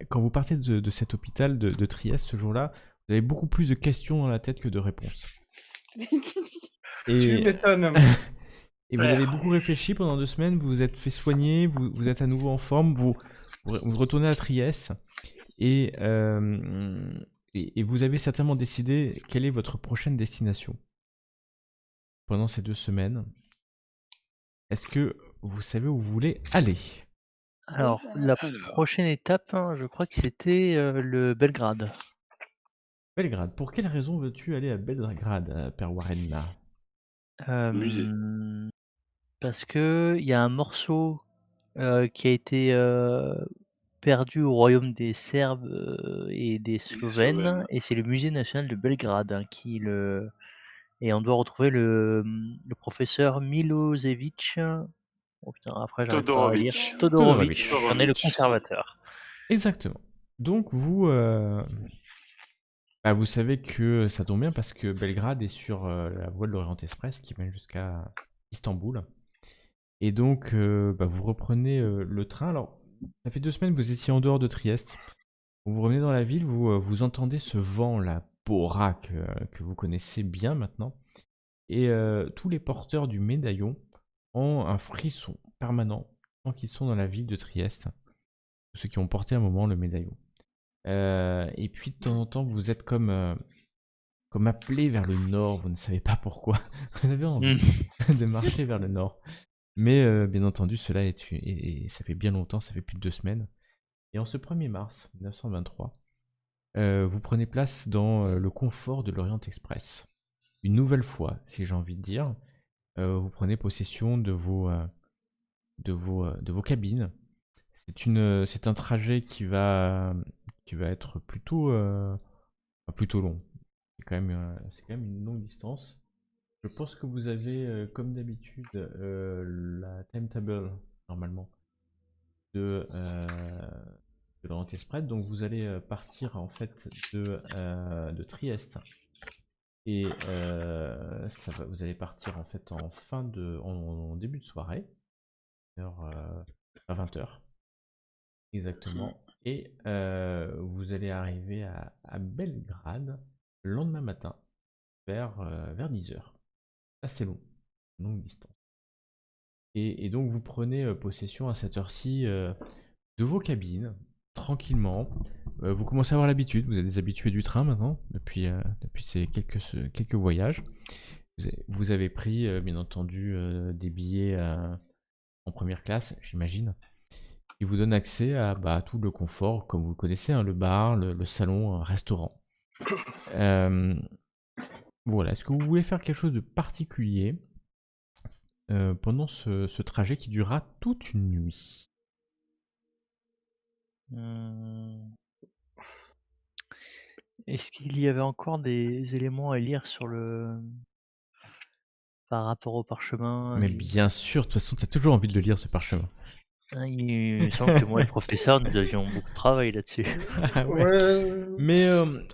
quand vous partez de cet hôpital de Trieste ce jour-là, vous avez beaucoup plus de questions dans la tête que de réponses. Tu Et, m'étonnes. et vous avez beaucoup réfléchi pendant 2 semaines, vous vous êtes fait soigner, vous êtes à nouveau en forme, vous retournez à Trieste et, et vous avez certainement décidé quelle est votre prochaine destination pendant ces 2 semaines. Est-ce que vous savez où vous voulez aller? Alors, la Alors, prochaine étape, hein, je crois que c'était le Belgrade. Belgrade. Pour quelle raison veux-tu aller à Belgrade, Père Warren? musée. Parce que il y a un morceau qui a été perdu au royaume des Serbes et des Slovènes, Slovènes. et c'est le musée national de Belgrade qui le. Et on doit retrouver le professeur Milosevic. Oh putain, après j'arrive pas à lire. Todorovic. Todorovic, j'en ai le Todorovic. conservateur. Exactement. Donc vous, vous savez que ça tombe bien parce que Belgrade est sur la voie de l'Orient Express qui mène jusqu'à Istanbul. Et donc vous reprenez le train. Alors, ça fait 2 semaines que vous étiez en dehors de Trieste. Vous revenez dans la ville, vous entendez ce vent, la Bora, que vous connaissez bien maintenant. Et tous les porteurs du médaillon ont un frisson permanent tant qu'ils sont dans la ville de Trieste. Tous ceux qui ont porté un moment le médaillon. Et puis de temps en temps, vous êtes comme appelé vers le nord, vous ne savez pas pourquoi. Vous avez envie de marcher vers le nord. Mais bien entendu, cela et ça fait bien longtemps, ça fait plus de 2 semaines. Et en ce 1er mars 1923, vous prenez place dans le confort de l'Orient Express. Une nouvelle fois, si j'ai envie de dire, vous prenez possession de vos cabines. C'est un trajet qui va être plutôt long. C'est quand même une longue distance. Je pense que vous avez, comme d'habitude, la timetable normalement de l'Orient Express. Donc vous allez partir en fait de Trieste et vous allez partir en fait en début de soirée, à 20h exactement. Et vous allez arriver à Belgrade le lendemain matin vers 10h. Assez long, longue distance. Et donc vous prenez possession à cette heure-ci de vos cabines, tranquillement. Vous commencez à avoir l'habitude, vous êtes des habitués du train maintenant, depuis ces quelques voyages. Vous avez pris, bien entendu, des billets en première classe, j'imagine, qui vous donnent accès à tout le confort, comme vous le connaissez, hein, le bar, le salon, un restaurant. Voilà, est-ce que vous voulez faire quelque chose de particulier pendant ce trajet qui durera toute une nuit? Est-ce qu'il y avait encore des éléments à lire sur par rapport au parchemin? Mais bien sûr, de toute façon, tu as toujours envie de le lire, ce parchemin. Il me semble que moi et le professeur, nous avions beaucoup de travail là-dessus. Ah ouais. Ouais. Mais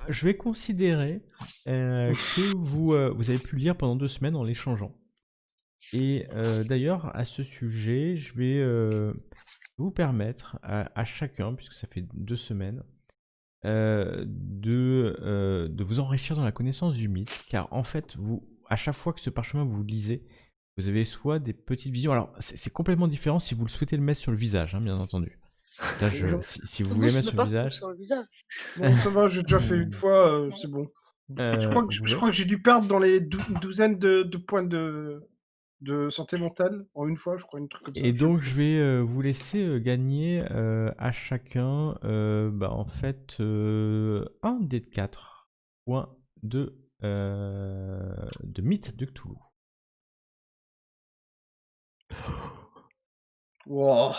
je vais considérer que vous avez pu le lire pendant 2 semaines en l'échangeant. Et d'ailleurs, à ce sujet, je vais vous permettre à chacun, puisque ça fait 2 semaines, de vous enrichir dans la connaissance du mythe, car en fait, à chaque fois que ce parchemin vous le lisez, vous avez soit des petites visions. Alors, c'est complètement différent si vous le souhaitez le mettre sur le visage, hein, bien entendu. Là, si vous voulez mettre sur le visage. Non, ça va, j'ai déjà fait une fois, c'est bon. Je crois que j'ai dû perdre dans les une douzaine de points de santé mentale en une fois, je crois, une truc comme ça. Et donc, je vais vous laisser gagner à chacun, en fait, un des 4 points de mythe de Cthulhu. Wow.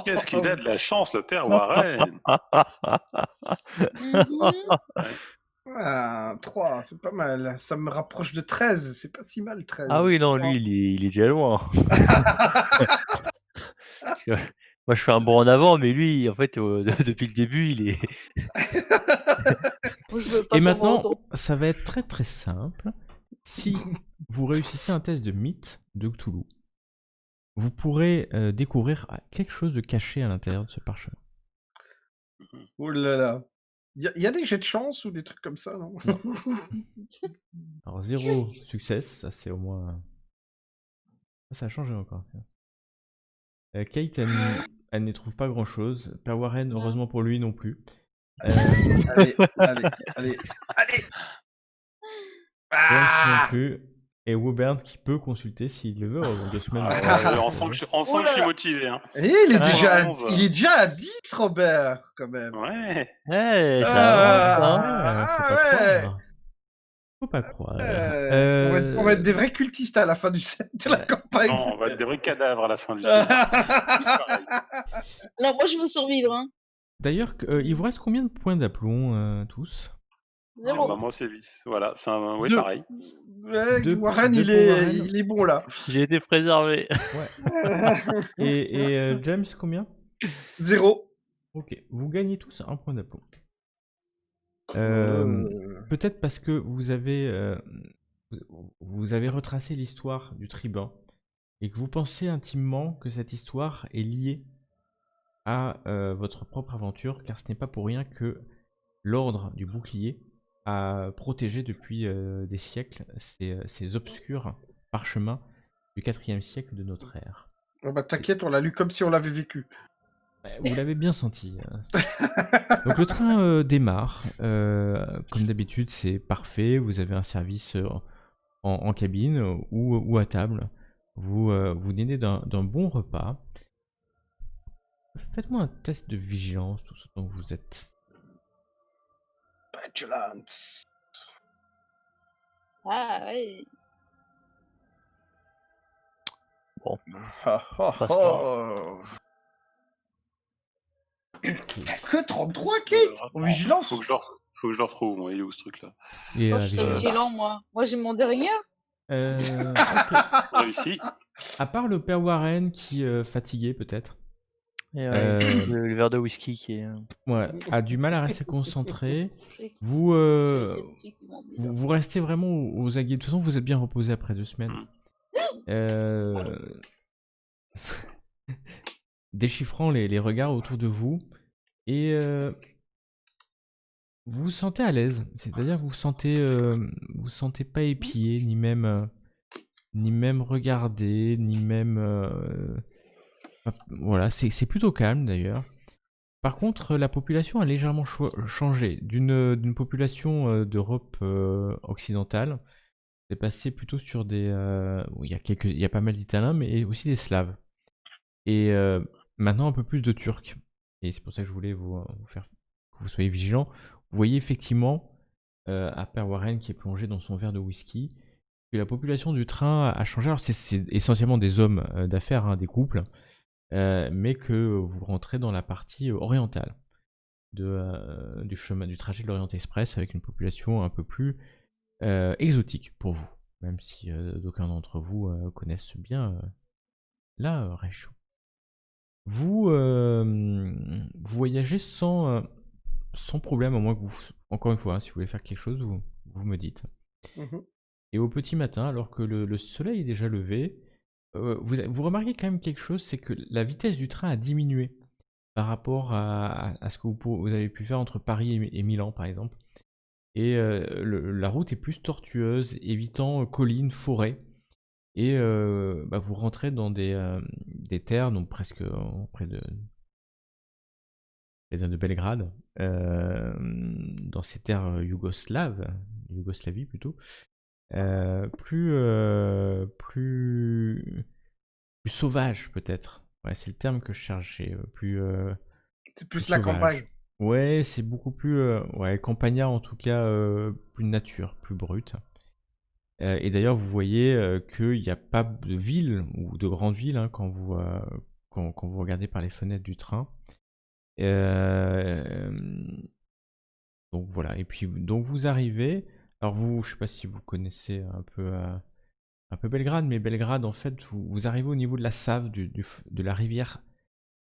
Qu'est-ce qu'il a de la chance, le père Warren. Ah, 3, c'est pas mal. Ça me rapproche de 13, c'est pas si mal 13. Ah oui, non, lui, il est déjà loin. Parce que moi, je fais un bond en avant, mais lui, en fait, depuis le début, il est. Et maintenant, ça va être très très simple. Si vous réussissez un test de mythe de Cthulhu, vous pourrez découvrir quelque chose de caché à l'intérieur de ce parchemin. Oh là là. Il y a des jets de chance ou des trucs comme ça, non? Alors 0 succès, ça c'est au moins... Ça a changé encore. Kate, elle n'y trouve pas grand-chose. Père Warren, heureusement pour lui, non plus. Allez. James non plus. Et Wobert qui peut consulter s'il le veut en 2 semaines. On sent que je suis motivé. Hein. Et il est Ouais, déjà à 10, Robert, quand même. Ouais. Ouais, ça avance, hein. Faut pas croire. On va être des vrais cultistes à la fin de la campagne. Non, on va être des vrais cadavres à la fin du film. Non, moi je veux survivre. Hein. D'ailleurs, il vous reste combien de points d'aplomb tous? 0. Bah, moi, c'est vite. Voilà, c'est un... Oui, Deux. pareil. Ouais, Warren, deux il pour Warren. est bon là. J'ai été préservé. Et James, combien? 0. Ok, vous gagnez tous un point d'aplomb. Peut-être parce que vous avez retracé l'histoire du tribun et que vous pensez intimement que cette histoire est liée à votre propre aventure, car ce n'est pas pour rien que l'ordre du bouclier a protégé depuis des siècles ces obscurs parchemins du 4e siècle de notre ère. Oh bah t'inquiète, on l'a lu comme si on l'avait vécu. Vous l'avez bien senti. Donc le train démarre. Comme d'habitude, c'est parfait. Vous avez un service en cabine ou à table. Vous dînez d'un bon repas. Faites-moi un test de vigilance tout ce temps que vous êtes. Vigilance. Ah ouais. Bon. Passe que 33, Kate en vigilance. Faut que je le retrouve, moi. Il est où ce truc-là? Moi je suis vigilant, moi. Moi j'ai mon dernier. Ok. Réussi. À part le père Warren qui est fatigué peut-être. Et le verre de whisky qui est... Ouais, a du mal à rester concentré. Vous restez vraiment aux aguets. De toute façon, vous êtes bien reposé après 2 semaines. Déchiffrant les regards autour de vous. Et vous vous sentez à l'aise. C'est-à-dire que vous vous sentez pas épié, ni même regardé, ni même... Voilà, c'est plutôt calme d'ailleurs. Par contre, la population a légèrement changé. D'une population d'Europe occidentale, c'est passé plutôt sur des... il y a pas mal d'Italiens, mais aussi des Slaves. Et maintenant un peu plus de Turcs. Et c'est pour ça que je voulais vous faire que vous soyez vigilants. Vous voyez effectivement, à Père Warren qui est plongé dans son verre de whisky, que la population du train a changé. Alors c'est essentiellement des hommes d'affaires, hein, des couples. Mais que vous rentrez dans la partie orientale du trajet de l'Orient Express avec une population un peu plus exotique pour vous, même si d'aucuns d'entre vous connaissent bien la région. Vous voyagez sans problème, à moins que vous, encore une fois, hein, si vous voulez faire quelque chose, vous me dites. Et au petit matin, alors que le soleil est déjà levé, vous remarquez quand même quelque chose, c'est que la vitesse du train a diminué par rapport à ce que vous avez pu faire entre Paris et Milan, par exemple. Et la route est plus tortueuse, évitant collines, forêts. Et vous rentrez dans des terres, donc presque près de Belgrade, dans ces terres Yougoslavie plutôt. Plus sauvage peut-être. Ouais, c'est le terme que je cherchais. C'est plus la campagne. Ouais, c'est beaucoup plus campagnard en tout cas, plus nature, plus brute. Et d'ailleurs, vous voyez qu'il n'y a pas de ville ou de grande ville hein, quand vous regardez par les fenêtres du train. Donc voilà. Et puis donc vous arrivez. Alors vous, je sais pas si vous connaissez un peu Belgrade, mais Belgrade, en fait, vous arrivez au niveau de la Save, de la rivière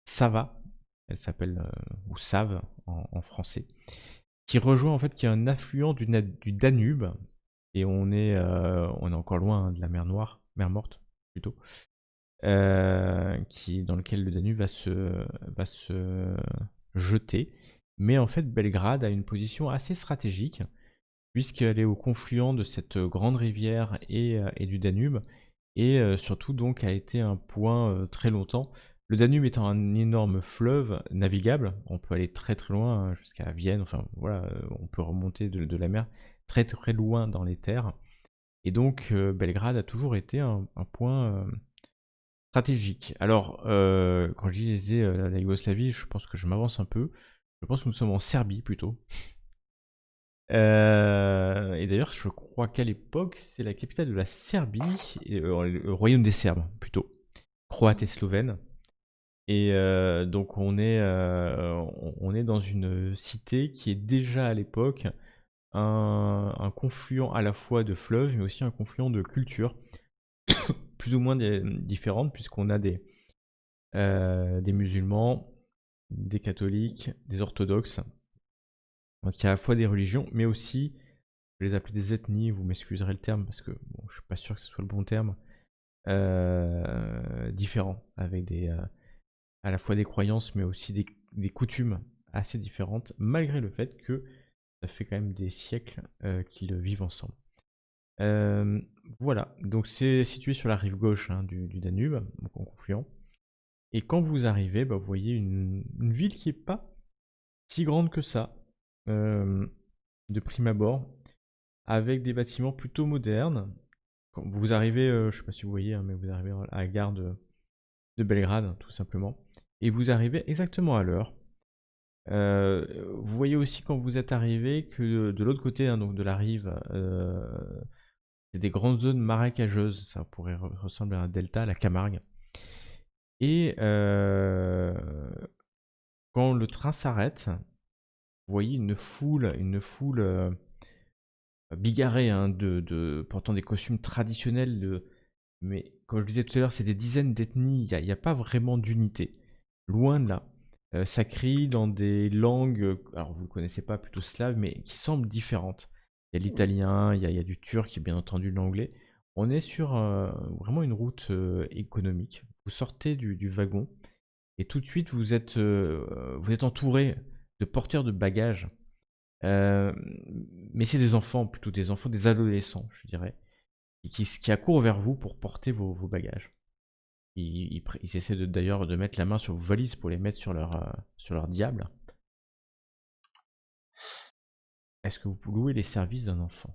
Sava, elle s'appelle, ou Save en français, qui rejoint, en fait, qui est un affluent du Danube, et on est encore loin hein, de la mer Noire, mer Morte, plutôt, dans lequel le Danube va se jeter. Mais en fait, Belgrade a une position assez stratégique, puisqu'elle est au confluent de cette grande rivière et du Danube, et surtout donc a été un point très longtemps. Le Danube étant un énorme fleuve navigable, on peut aller très très loin jusqu'à Vienne, enfin voilà, on peut remonter de la mer très très loin dans les terres. Et donc Belgrade a toujours été un point stratégique. Alors, quand je disais la Yougoslavie, je pense que je m'avance un peu. Je pense que nous sommes en Serbie plutôt. Et d'ailleurs, je crois qu'à l'époque, c'est la capitale de la Serbie, le royaume des Serbes plutôt, croate et slovène. Et donc on est dans une cité qui est déjà à l'époque un confluent à la fois de fleuves, mais aussi un confluent de cultures plus ou moins différentes, puisqu'on a des musulmans, des catholiques, des orthodoxes. Donc il y a à la fois des religions, mais aussi, je vais les appeler des ethnies, vous m'excuserez le terme, parce que bon, je suis pas sûr que ce soit le bon terme, différents, avec à la fois des croyances, mais aussi des coutumes assez différentes, malgré le fait que ça fait quand même des siècles qu'ils vivent ensemble. Voilà, donc c'est situé sur la rive gauche du Danube, donc en confluent. Et quand vous arrivez, vous voyez une ville qui n'est pas si grande que ça, de prime abord, avec des bâtiments plutôt modernes. Quand vous arrivez, je ne sais pas si vous voyez, mais vous arrivez à la gare de Belgrade, tout simplement. Et vous arrivez exactement à l'heure. Vous voyez aussi quand vous êtes arrivé que de l'autre côté donc de la rive, c'est des grandes zones marécageuses. Ça pourrait ressembler à un delta, à la Camargue. Et quand le train s'arrête, vous voyez une foule bigarrée portant des costumes traditionnels. Mais comme je disais tout à l'heure, c'est des dizaines d'ethnies. Il n'y a pas vraiment d'unité. Loin de là. Ça crie dans des langues, alors vous ne connaissez pas, plutôt slaves, mais qui semblent différentes. Il y a l'italien, il y a du turc et bien entendu l'anglais. On est sur vraiment une route économique. Vous sortez du wagon et tout de suite vous êtes entouré de porteurs de bagages. Mais c'est des enfants, plutôt des adolescents, je dirais, qui accourent vers vous pour porter vos bagages. Ils essaient d'ailleurs de mettre la main sur vos valises pour les mettre sur leur diable. Est-ce que vous louez les services d'un enfant?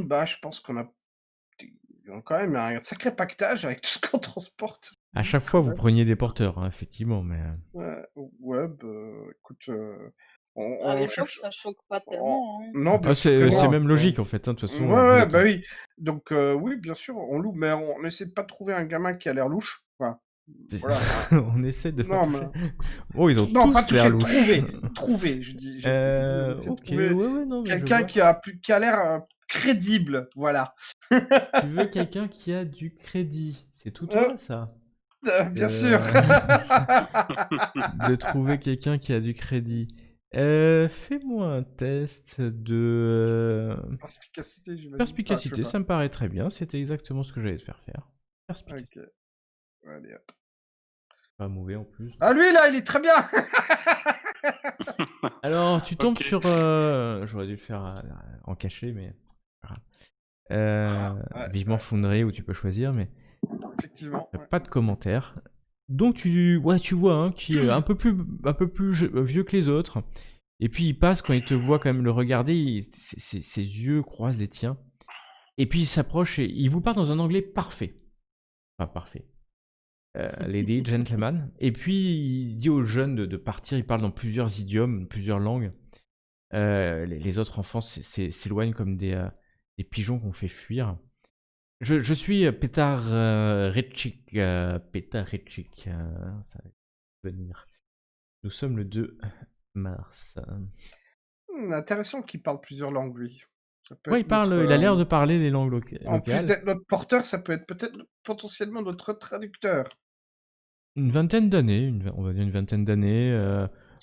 Bah, je pense qu'on a quand même un sacré pactage avec tout ce qu'on transporte. À chaque fois, vous preniez des porteurs, effectivement, mais... Ouais, écoute, À l'époque, cherche... ça choque pas tellement. Non, bien sûr c'est que non. même logique, en fait, de toute façon. Ouais, bah oui. Donc, oui, bien sûr, on loue, mais on essaie de pas trouver un gamin qui a l'air louche. Enfin, voilà. On essaie de pas toucher. Oh, ils ont Non, tous pas l'air toucher, louches. trouver, je dis. Ok, ouais, non, mais quelqu'un qui a l'air crédible, voilà. Tu veux quelqu'un qui a du crédit. C'est tout toi, ça? Bien sûr. De trouver quelqu'un qui a du crédit. Fais-moi un test de... Perspicacité, j'imagine. Perspicacité, ça me paraît très bien. C'était exactement ce que j'allais te faire faire. Perspicacité. Ok. Allez, hop. Pas mauvais en plus. Ah, lui, là, il est très bien. Alors, tu tombes sur... J'aurais dû le faire en cachet, mais... vivement Foundry, où tu peux choisir, mais... Effectivement. Pas de commentaires. Donc tu vois qui est un peu plus vieux que les autres. Et puis il passe, quand il te voit quand même le regarder, ses yeux croisent les tiens. Et puis il s'approche et il vous parle dans un anglais parfait. Enfin parfait. Lady, gentleman. Et puis il dit aux jeunes de partir, il parle dans plusieurs idiomes, plusieurs langues. Les autres enfants s'éloignent comme des pigeons qu'on fait fuir. Je suis Petar Rečik. Petar Rečik. Ça va venir. Nous sommes le 2 mars. Intéressant qu'il parle plusieurs langues, lui. Ouais, il a l'air de parler les langues locales. En plus d'être notre porteur, ça peut être peut-être potentiellement notre traducteur. Une vingtaine d'années, on va dire une vingtaine d'années.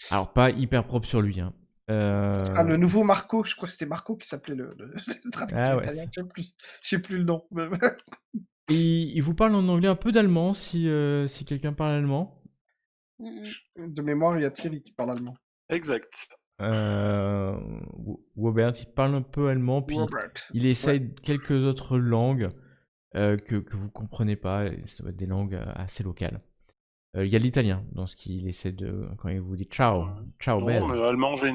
Alors, pas hyper propre sur lui. Ce sera le nouveau Marco, je crois que c'était Marco qui s'appelait le traducteur italien, je sais plus le nom. Et il vous parle en anglais, un peu d'allemand, si quelqu'un parle allemand. De mémoire, il y a Thierry qui parle allemand. Exact. Robert, il parle un peu allemand, puis Robert. il essaye quelques autres langues que vous comprenez pas, et ça va être des langues assez locales. Il y a l'italien dans ce qu'il essaie de... Quand il vous dit ciao, ciao Non, belle. mais allemand, j'ai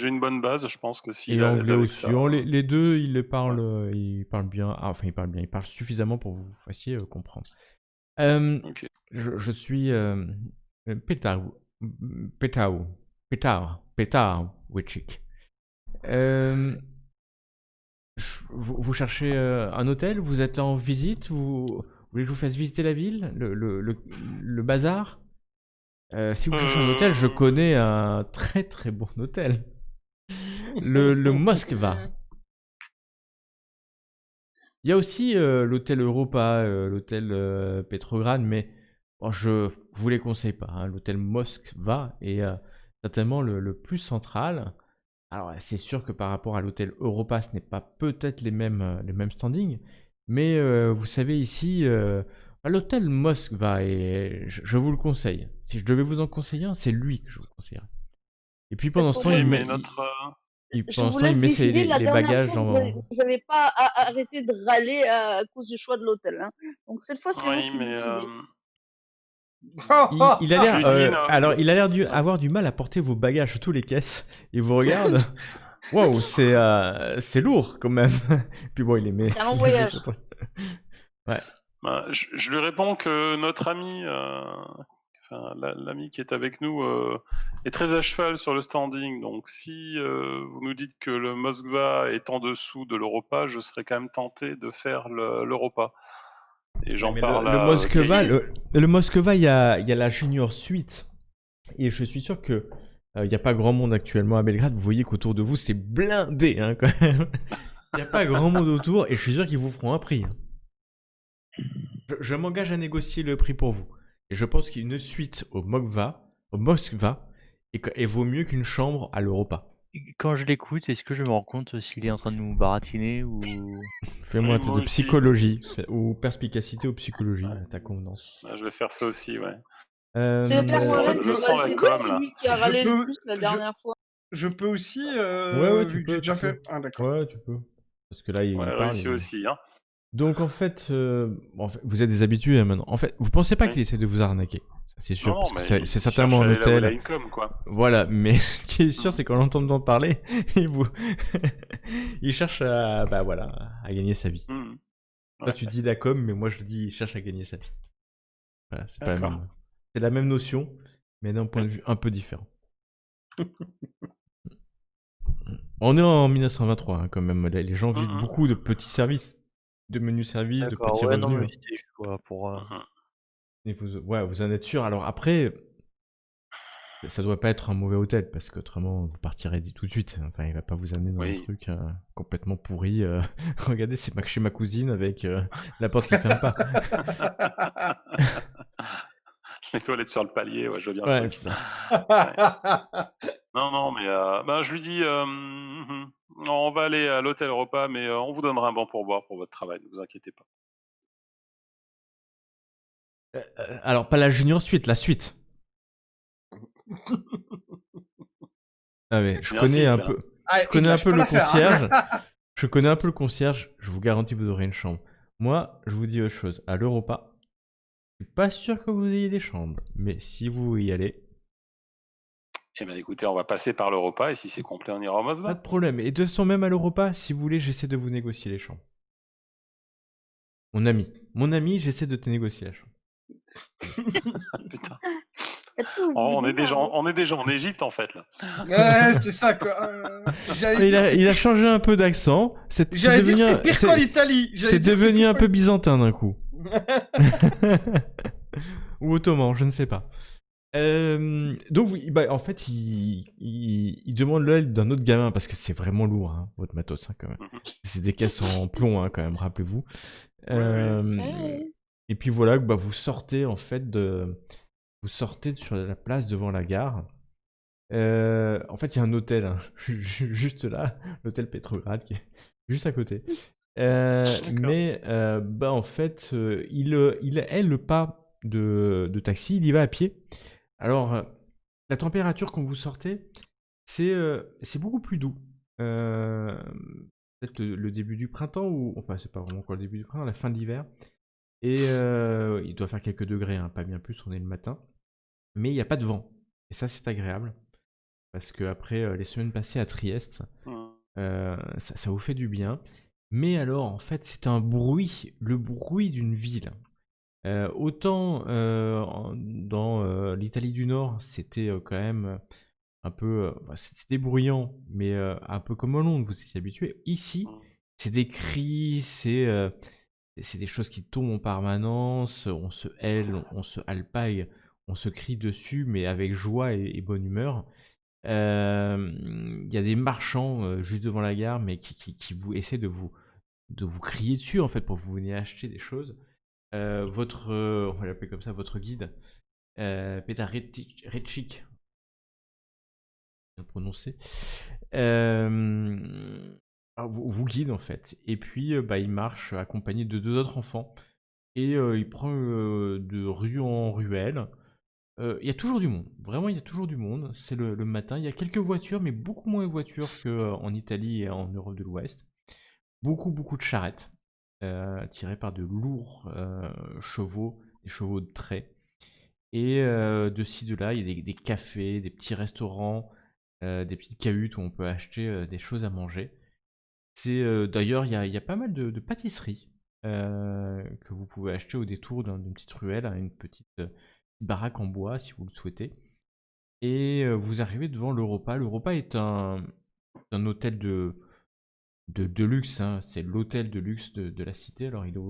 une bonne base, je pense que Et s'il a anglais avec aussi. ça. Les deux, il les parle, il parle bien. Ah, enfin, il parle bien. Il parle suffisamment pour que vous fassiez comprendre. Ok. Je suis Pétard, Witchik. Vous cherchez un hôtel? Vous êtes là en visite? Vous voulez que je vous fasse visiter la ville? Le bazar? Si vous cherchez un hôtel, je connais un très très bon hôtel. Le Moskva. Il y a aussi l'hôtel Europa, l'hôtel Petrograd, mais bon, je vous les conseille pas. Hein. L'hôtel Moskva est certainement le plus central. Alors, c'est sûr que par rapport à l'hôtel Europa, ce n'est pas peut-être les mêmes standings, mais vous savez ici, l'hôtel Moskva, et je vous le conseille. Si je devais vous en conseiller un, c'est lui que je vous conseillerais. Et puis pendant ce temps, Oui, il mais met, notre. Je vous laisse décider. La les dernière bagages fois, dans... vous n'avez pas arrêté de râler à cause du choix de l'hôtel. Hein. Donc cette fois, c'est vous Oui, qui mais. décidez. Il a l'air, Je lui dis, alors il a l'air avoir du mal à porter vos bagages sur toutes les caisses. Il vous regarde. Waouh, c'est lourd quand même. Puis bon, il les met. C'est un long il les met voyage. sur ton- Ouais. Bah, je lui réponds que notre ami, enfin, l'ami qui est avec nous, est très à cheval sur le standing. Donc si vous nous dites que le Moskva est en dessous de l'Europa, je serais quand même tenté de faire l'Europa. Et j'en Mais parle le à Moskva, Thierry. le Moskva, il y a la Junior Suite. Et je suis sûr que il n'y a pas grand monde actuellement à Belgrade. Vous voyez qu'autour de vous, c'est blindé hein, quand même. Il n'y a pas grand monde autour et je suis sûr qu'ils vous feront un prix. Hein. Je m'engage à négocier le prix pour vous. Et je pense qu'une suite au Moskva et vaut mieux qu'une chambre à l'Europa. Quand je l'écoute, est-ce que je me rends compte s'il est en train de nous baratiner ou... Fais-moi un Oui, test moi de aussi. psychologie ou perspicacité ou psychologie à ta convenance. Bah, je vais faire ça aussi, ouais. C'est clairement je sens la c'est com, là. celui qui a râlé le plus la je- dernière fois. Je peux aussi, Ouais, vu tu que j'ai peux. déjà fait. Ah, d'accord. Ouais, tu peux. Parce que là, il Ouais, parle. réussi aussi, hein. Donc en fait, vous êtes des habitués hein, maintenant. En fait, vous pensez pas Oui. qu'il essaie de vous arnaquer. Ça, c'est sûr, Non, parce que mais c'est il certainement un cherche à aller là où hôtel. il a une com, quoi. Voilà, mais ce qui est sûr, c'est qu'en l'entendant parler, il cherche à, bah voilà, à gagner sa vie. Mhm. Toi, Ouais. tu dis la com, mais moi je dis il cherche à gagner sa vie. Voilà, c'est pas la D'accord. même. C'est la même notion, mais d'un point de vue un peu différent. On est en 1923 hein, quand même. Les gens vivent Mhm. beaucoup de petits services, de menus services, de D'accord, petits ouais, non, revenus. mais Hein. c'était juste pour... Mhm. Et vous en êtes sûr. Alors après, ça doit pas être un mauvais hôtel parce qu'autrement vous partirez tout de suite. Enfin, il va pas vous amener dans un Oui. truc complètement pourri. Regardez, c'est chez ma cousine avec la porte qui ferme pas. Les toilettes sur le palier, ouais, je veux bien Ouais, le truc. c'est ça. Non, mais bah, je lui dis, on va aller à l'hôtel repas, mais on vous donnera un bon pourboire pour votre travail, ne vous inquiétez pas. Alors pas la junior suite, la suite. Ah mais je Bien connais insiste, un là. peu. Ah, Je connais et un je peu peux le la faire, hein. concierge. Je connais un peu le concierge. Je vous garantis vous aurez une chambre. Moi, je vous dis autre chose. À l'Europa, je suis pas sûr que vous ayez des chambres, mais si vous y allez, Eh ben écoutez, on va passer par le repas, et si c'est complet, on ira au pas Mosva. de problème. Et de toute façon, même à l'Europa, si vous voulez, j'essaie de vous négocier les chambres. Mon ami, j'essaie de te négocier la chambre. Putain. Ça peut vous On est aider, déjà, hein. on est déjà en Égypte, en fait, là. Ouais, c'est ça, quoi. J'allais dire, Il a changé un peu d'accent. C'est j'allais dire, c'est pire c'est- qu'en Italie. J'allais c'est dire, devenu pire un qu'en- peu byzantin d'un coup. Ou ottoman, je ne sais pas. Donc, en fait, il demande l'aide d'un autre gamin parce que c'est vraiment lourd, hein, votre matos, hein, quand même. Mhm. C'est des caisses en plomb, hein, quand même, rappelez-vous. Ouais. Et puis voilà, vous sortez en fait vous sortez sur la place devant la gare. En fait, il y a un hôtel hein, juste là, l'hôtel Petrograd qui est juste à côté. Mais en fait, il aime pas de taxi, il y va à pied. Alors, la température quand vous sortez, c'est beaucoup plus doux. Peut-être le début du printemps, ou enfin, c'est pas vraiment encore le début du printemps, la fin de l'hiver. Et il doit faire quelques degrés, hein, pas bien plus, on est le matin. Mais il n'y a pas de vent. Et ça, c'est agréable. Parce qu'après les semaines passées à Trieste, ça vous fait du bien. Mais alors, en fait, c'est un bruit, le bruit d'une ville. Autant dans l'Italie du Nord, c'était quand même un peu. C'était bruyant, mais un peu comme à Londres, vous étiez habitué. Ici, c'est des cris, c'est des choses qui tombent en permanence, on se hèle, on se halpaille, on se crie dessus, mais avec joie et bonne humeur. Il y a des marchands juste devant la gare, mais qui vous essaient de vous crier dessus en fait pour que vous veniez acheter des choses. On va l'appeler comme ça, votre guide, Petar Retchik, bien prononcé, vous guide en fait. Et puis il marche accompagné de 2 autres enfants et il prend de rue en ruelle. Il y a toujours du monde, vraiment il y a toujours du monde, c'est le matin, il y a quelques voitures, mais beaucoup moins de voitures qu'en Italie et en Europe de l'Ouest. Beaucoup de charrettes, tirées par de lourds chevaux, des chevaux de trait. Et de ci, de là, il y a des cafés, des petits restaurants, des petites cahutes où on peut acheter des choses à manger. D'ailleurs, il y a pas mal de pâtisseries que vous pouvez acheter au détour d'une petite ruelle, à une petite baraque en bois si vous le souhaitez. Et vous arrivez devant l'Europa. L'Europa est un hôtel de luxe, hein. C'est l'hôtel de luxe de la cité. Alors il est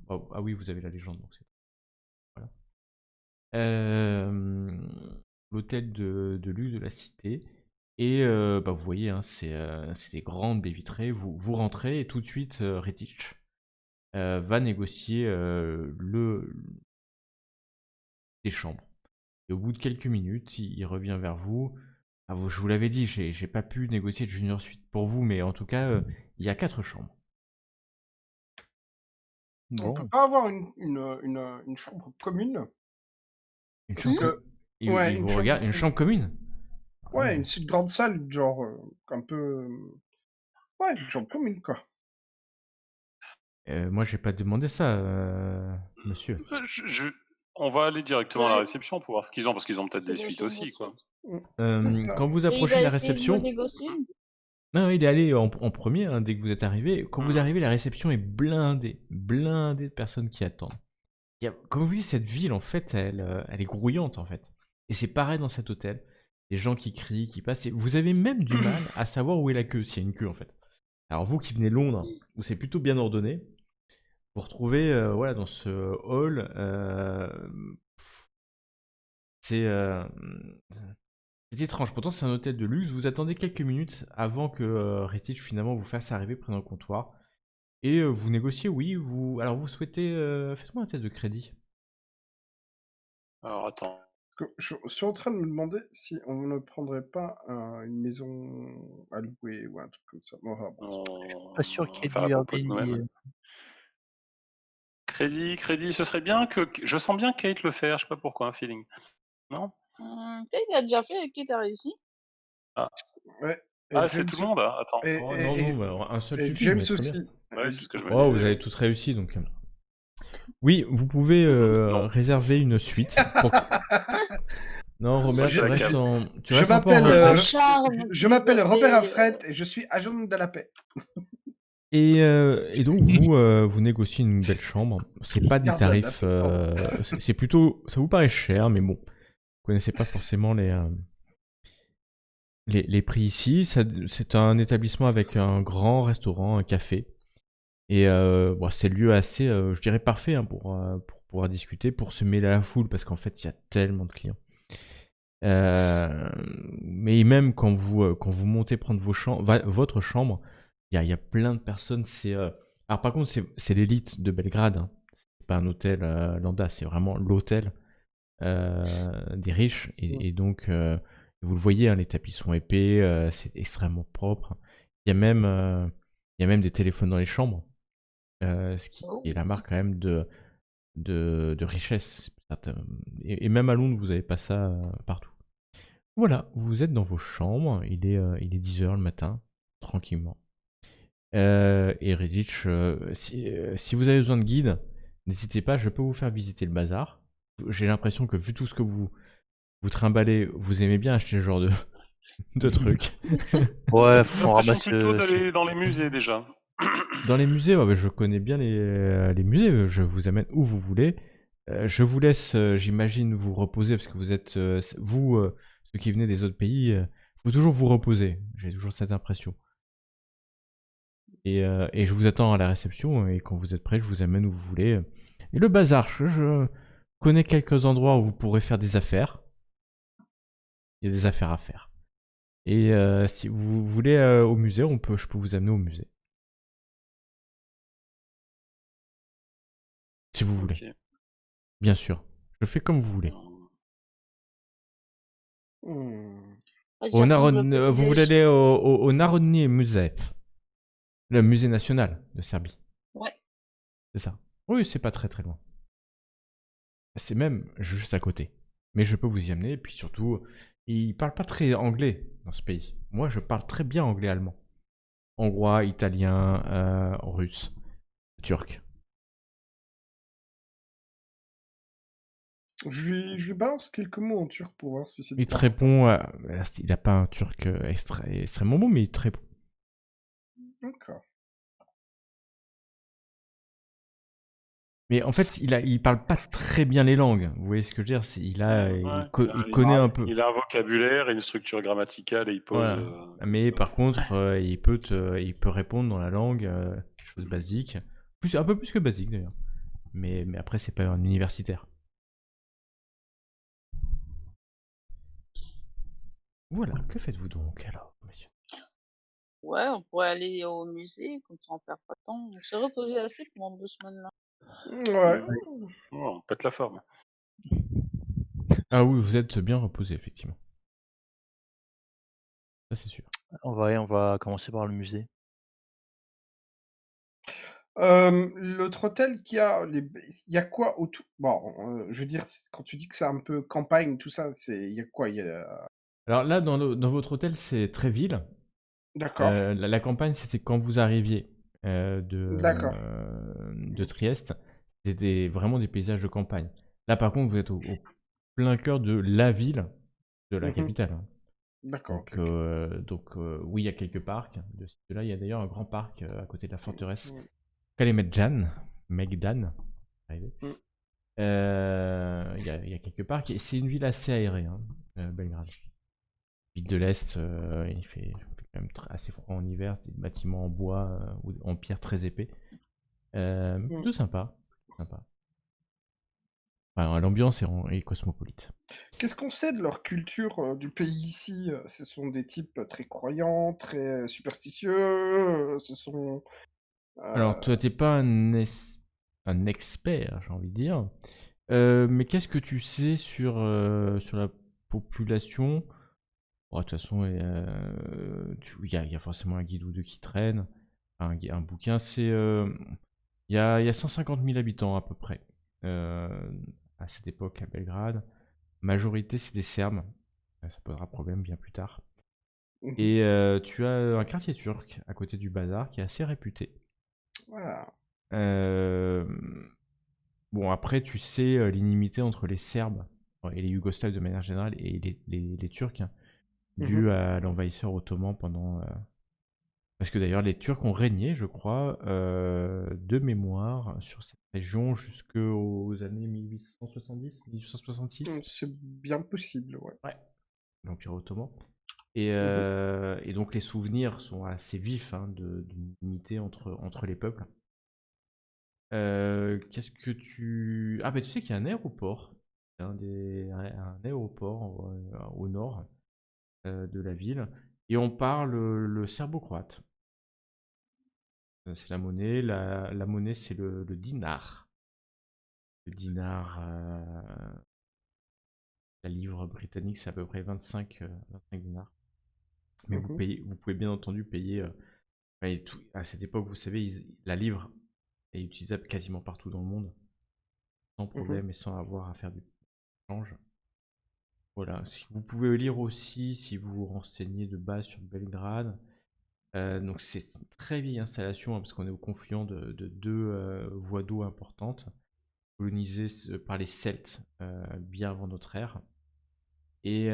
ah oui, vous avez la légende. Donc voilà. L'hôtel de luxe de la cité. Et vous voyez, hein, c'est des grandes baies vitrées. Vous rentrez et tout de suite, Retich va négocier des chambres. Et au bout de quelques minutes, il revient vers vous. Je vous l'avais dit, j'ai pas pu négocier de Junior Suite pour vous, mais en tout cas, il y a 4 chambres. On peut pas avoir une chambre commune? Une chambre commune? une chambre commune? Ouais, une petite grande salle, genre un peu. Ouais, une chambre commune, quoi. Moi, j'ai pas demandé ça, monsieur. On va aller directement à la réception pour voir ce qu'ils ont, parce qu'ils ont peut-être des suites aussi, quoi. Quand vous approchez de la réception, non, il est allé en premier, hein, dès que vous êtes arrivé. Quand vous arrivez, la réception est blindée de personnes qui attendent. Comme je vous dis, cette ville, en fait, elle est grouillante, en fait. Et c'est pareil dans cet hôtel. Les gens qui crient, qui passent. Et vous avez même du mal à savoir où est la queue, s'il y a une queue, en fait. Alors vous qui venez de Londres, où c'est plutôt bien ordonné, vous retrouvez voilà, dans ce hall, c'est étrange. Pourtant, c'est un hôtel de luxe. Vous attendez quelques minutes avant que Retich finalement vous fasse arriver près d'un comptoir. Et vous négociez, oui. Alors vous souhaitez... Faites-moi un test de crédit. Alors attends. Je suis en train de me demander si on ne prendrait pas une maison à louer ou un truc comme ça. Je suis pas sûr qu'il y ait du Airbnb. Crédit, ce serait bien que... Je sens bien Kate le faire, je sais pas pourquoi, un feeling. Non? Kate l'a déjà fait et Kate a réussi. Ah. Ouais. C'est tout le monde, hein. Attends. Non, un seul suffit. James aussi. Ouais, c'est ce que je me disais. Vous avez tous réussi, donc... Oui, vous pouvez réserver une suite. Non, Robert, tu restes en... Je m'appelle Robert Alfred et je suis agent de la paix. Et donc vous négociez une belle chambre. C'est pas des tarifs, c'est plutôt, ça vous paraît cher, mais bon, vous connaissez pas forcément les prix ici. C'est un établissement avec un grand restaurant, un café, et c'est le lieu assez, je dirais parfait, hein, pour pouvoir discuter, pour se mêler à la foule, parce qu'en fait il y a tellement de clients. Mais même quand vous montez prendre votre chambre, il y a plein de personnes. Alors par contre, c'est l'élite de Belgrade, hein. C'est pas un hôtel lambda, c'est vraiment l'hôtel des riches. Et donc, vous le voyez, hein, les tapis sont épais, c'est extrêmement propre. Il y a même des téléphones dans les chambres, ce qui est la marque quand même de richesse. Et même à Londres, vous n'avez pas ça partout. Voilà, vous êtes dans vos chambres, il est 10h le matin, tranquillement. Et Redditch, si vous avez besoin de guide, n'hésitez pas, je peux vous faire visiter le bazar. J'ai l'impression que vu tout ce que vous trimballez, vous aimez bien acheter ce genre de trucs. Ouais, J'ai faut l'impression ramasser. plutôt d'aller dans les musées déjà. Dans les musées, ouais, bah, je connais bien les musées, je vous amène où vous voulez. Je vous laisse, j'imagine, vous reposer, parce que vous êtes, ceux qui venaient des autres pays, faut toujours vous reposer. J'ai toujours cette impression. Et je vous attends à la réception, et quand vous êtes prêts, je vous amène où vous voulez. Et le bazar, je connais quelques endroits où vous pourrez faire des affaires. Il y a des affaires à faire. Et si vous voulez au musée, je peux vous amener au musée. Si vous voulez. Ok. Bien sûr. Je fais comme vous voulez. J'attends le Vous petit-déj. voulez aller au Narodni Muzev, le musée national de Serbie. Ouais. C'est ça. Oui, c'est pas très très loin. C'est même juste à côté. Mais je peux vous y amener. Et puis surtout, ils parlent pas très anglais dans ce pays. Moi, je parle très bien anglais-allemand. Hongrois, italien, russe, turc. Je lui balance quelques mots en turc pour voir si c'est Il te répond, il a pas un turc extrêmement bon, mais il te répond. D'accord. Mais en fait, il parle pas très bien les langues. Vous voyez ce que je veux dire? Il connaît un peu. Il a un vocabulaire et une structure grammaticale et il pose. Voilà. Mais par contre, il peut répondre dans la langue, choses basiques. Un peu plus que basique d'ailleurs. Mais après, c'est pas un universitaire. Voilà, que faites-vous donc alors, monsieur? Ouais, on pourrait aller au musée, comme ça on perd pas de temps. On s'est reposé assez pendant 2 semaines là. Ouais. Oh, on pète la forme. Ah oui, vous êtes bien reposé, effectivement. Ça, c'est sûr. On va commencer par le musée. L'autre hôtel il y a quoi autour? Bon, je veux dire, quand tu dis que c'est un peu campagne, tout ça, il y a quoi? Alors là, dans votre hôtel, c'est très ville. D'accord, La campagne, c'était quand vous arriviez d'accord. de Trieste. C'était vraiment des paysages de campagne. Là, par contre, vous êtes au plein cœur de la ville, de la Mhm. capitale. Hein. D'accord. Donc, oui, il y a quelques parcs de ce là. Il y a d'ailleurs un grand parc à côté de la forteresse Mm. Kalemegdan. Arrivé. Mm. Il y a quelques parcs et c'est une ville assez aérée, hein, Belgrade. Ville de l'Est, il fait quand même assez froid en hiver, des bâtiments en bois ou en pierre très épais. Plutôt sympa. Enfin, l'ambiance est cosmopolite. Qu'est-ce qu'on sait de leur culture du pays ici? Ce sont des types très croyants, très superstitieux, ce sont... Alors, toi, t'es pas un expert, j'ai envie de dire. Mais qu'est-ce que tu sais sur la population? Bon, de toute façon, il y a forcément un guide ou deux qui traîne. Un bouquin, il y a 150 000 habitants à peu près à cette époque à Belgrade. Majorité, c'est des Serbes. Ça posera problème bien plus tard. Mhm. Et tu as un quartier turc à côté du bazar qui est assez réputé. Voilà. Bon, après, tu sais l'inimité entre les Serbes et les Yougoslaves de manière générale et les Turcs, hein, dû à l'envahisseur ottoman pendant. Parce que d'ailleurs, les Turcs ont régné, je crois, de mémoire sur cette région jusqu'aux années 1870, 1866. C'est bien possible, ouais. Ouais, l'Empire ottoman. Et donc, les souvenirs sont assez vifs hein, d'une unité entre les peuples. Qu'est-ce que tu... Ah, bah tu sais qu'il y a un aéroport. Un aéroport au nord de la ville. Et on parle le serbo-croate. C'est la monnaie. La monnaie, c'est le dinar. Le dinar, la livre britannique, c'est à peu près 25 dinars. Mais vous pouvez bien entendu payer... à cette époque, vous savez, la livre est utilisable quasiment partout dans le monde. sans problème et sans avoir à faire du change. Voilà, si vous pouvez lire aussi, si vous vous renseignez de base sur Belgrade. Donc c'est une très vieille installation, hein, parce qu'on est au confluent de deux voies d'eau importantes, colonisées par les Celtes bien avant notre ère. Et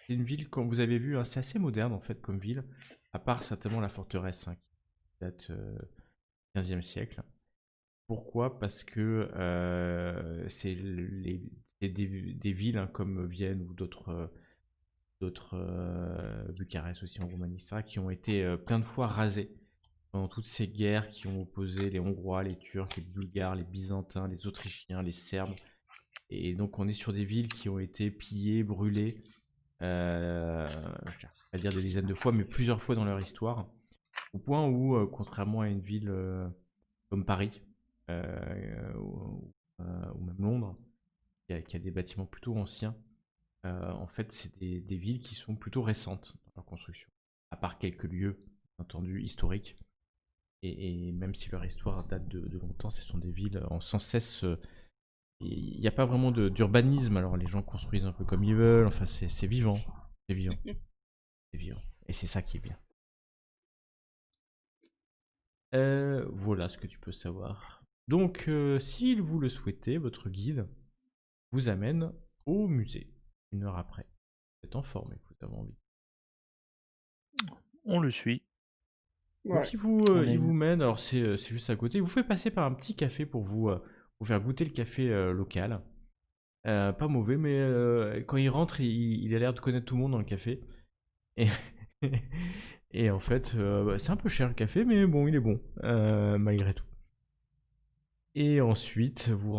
c'est une ville, comme vous avez vu, hein, c'est assez moderne en fait comme ville, à part certainement la forteresse, hein, qui date du 15e siècle. Pourquoi? Parce que c'est des villes, hein, comme Vienne ou d'autres Bucarest aussi en Roumanie, etc., qui ont été plein de fois rasées pendant toutes ces guerres qui ont opposé les Hongrois, les Turcs, les Bulgares, les Byzantins, les Autrichiens, les Serbes. Et donc on est sur des villes qui ont été pillées, brûlées, je vais pas dire des dizaines de fois, mais plusieurs fois dans leur histoire, au point où, contrairement à une ville comme Paris, ou même Londres, qui a des bâtiments plutôt anciens, en fait, c'est des villes qui sont plutôt récentes dans leur construction, à part quelques lieux, bien entendu, historiques. Et même si leur histoire date de longtemps, ce sont des villes en sans cesse. Il n'y a pas vraiment d'urbanisme, alors les gens construisent un peu comme ils veulent, enfin, c'est vivant. C'est vivant. C'est vivant. Et c'est ça qui est bien. Voilà ce que tu peux savoir. Donc, si vous le souhaitez, votre guide vous amène au musée, 1 heure après. Vous êtes en forme et que vous avez envie. On le suit. Ouais. Donc, il vous mène, alors c'est juste à côté, il vous fait passer par un petit café pour vous faire goûter le café local. Pas mauvais, mais quand il rentre, il a l'air de connaître tout le monde dans le café. Et, et en fait, c'est un peu cher le café, mais bon, il est bon, malgré tout. Et ensuite, vous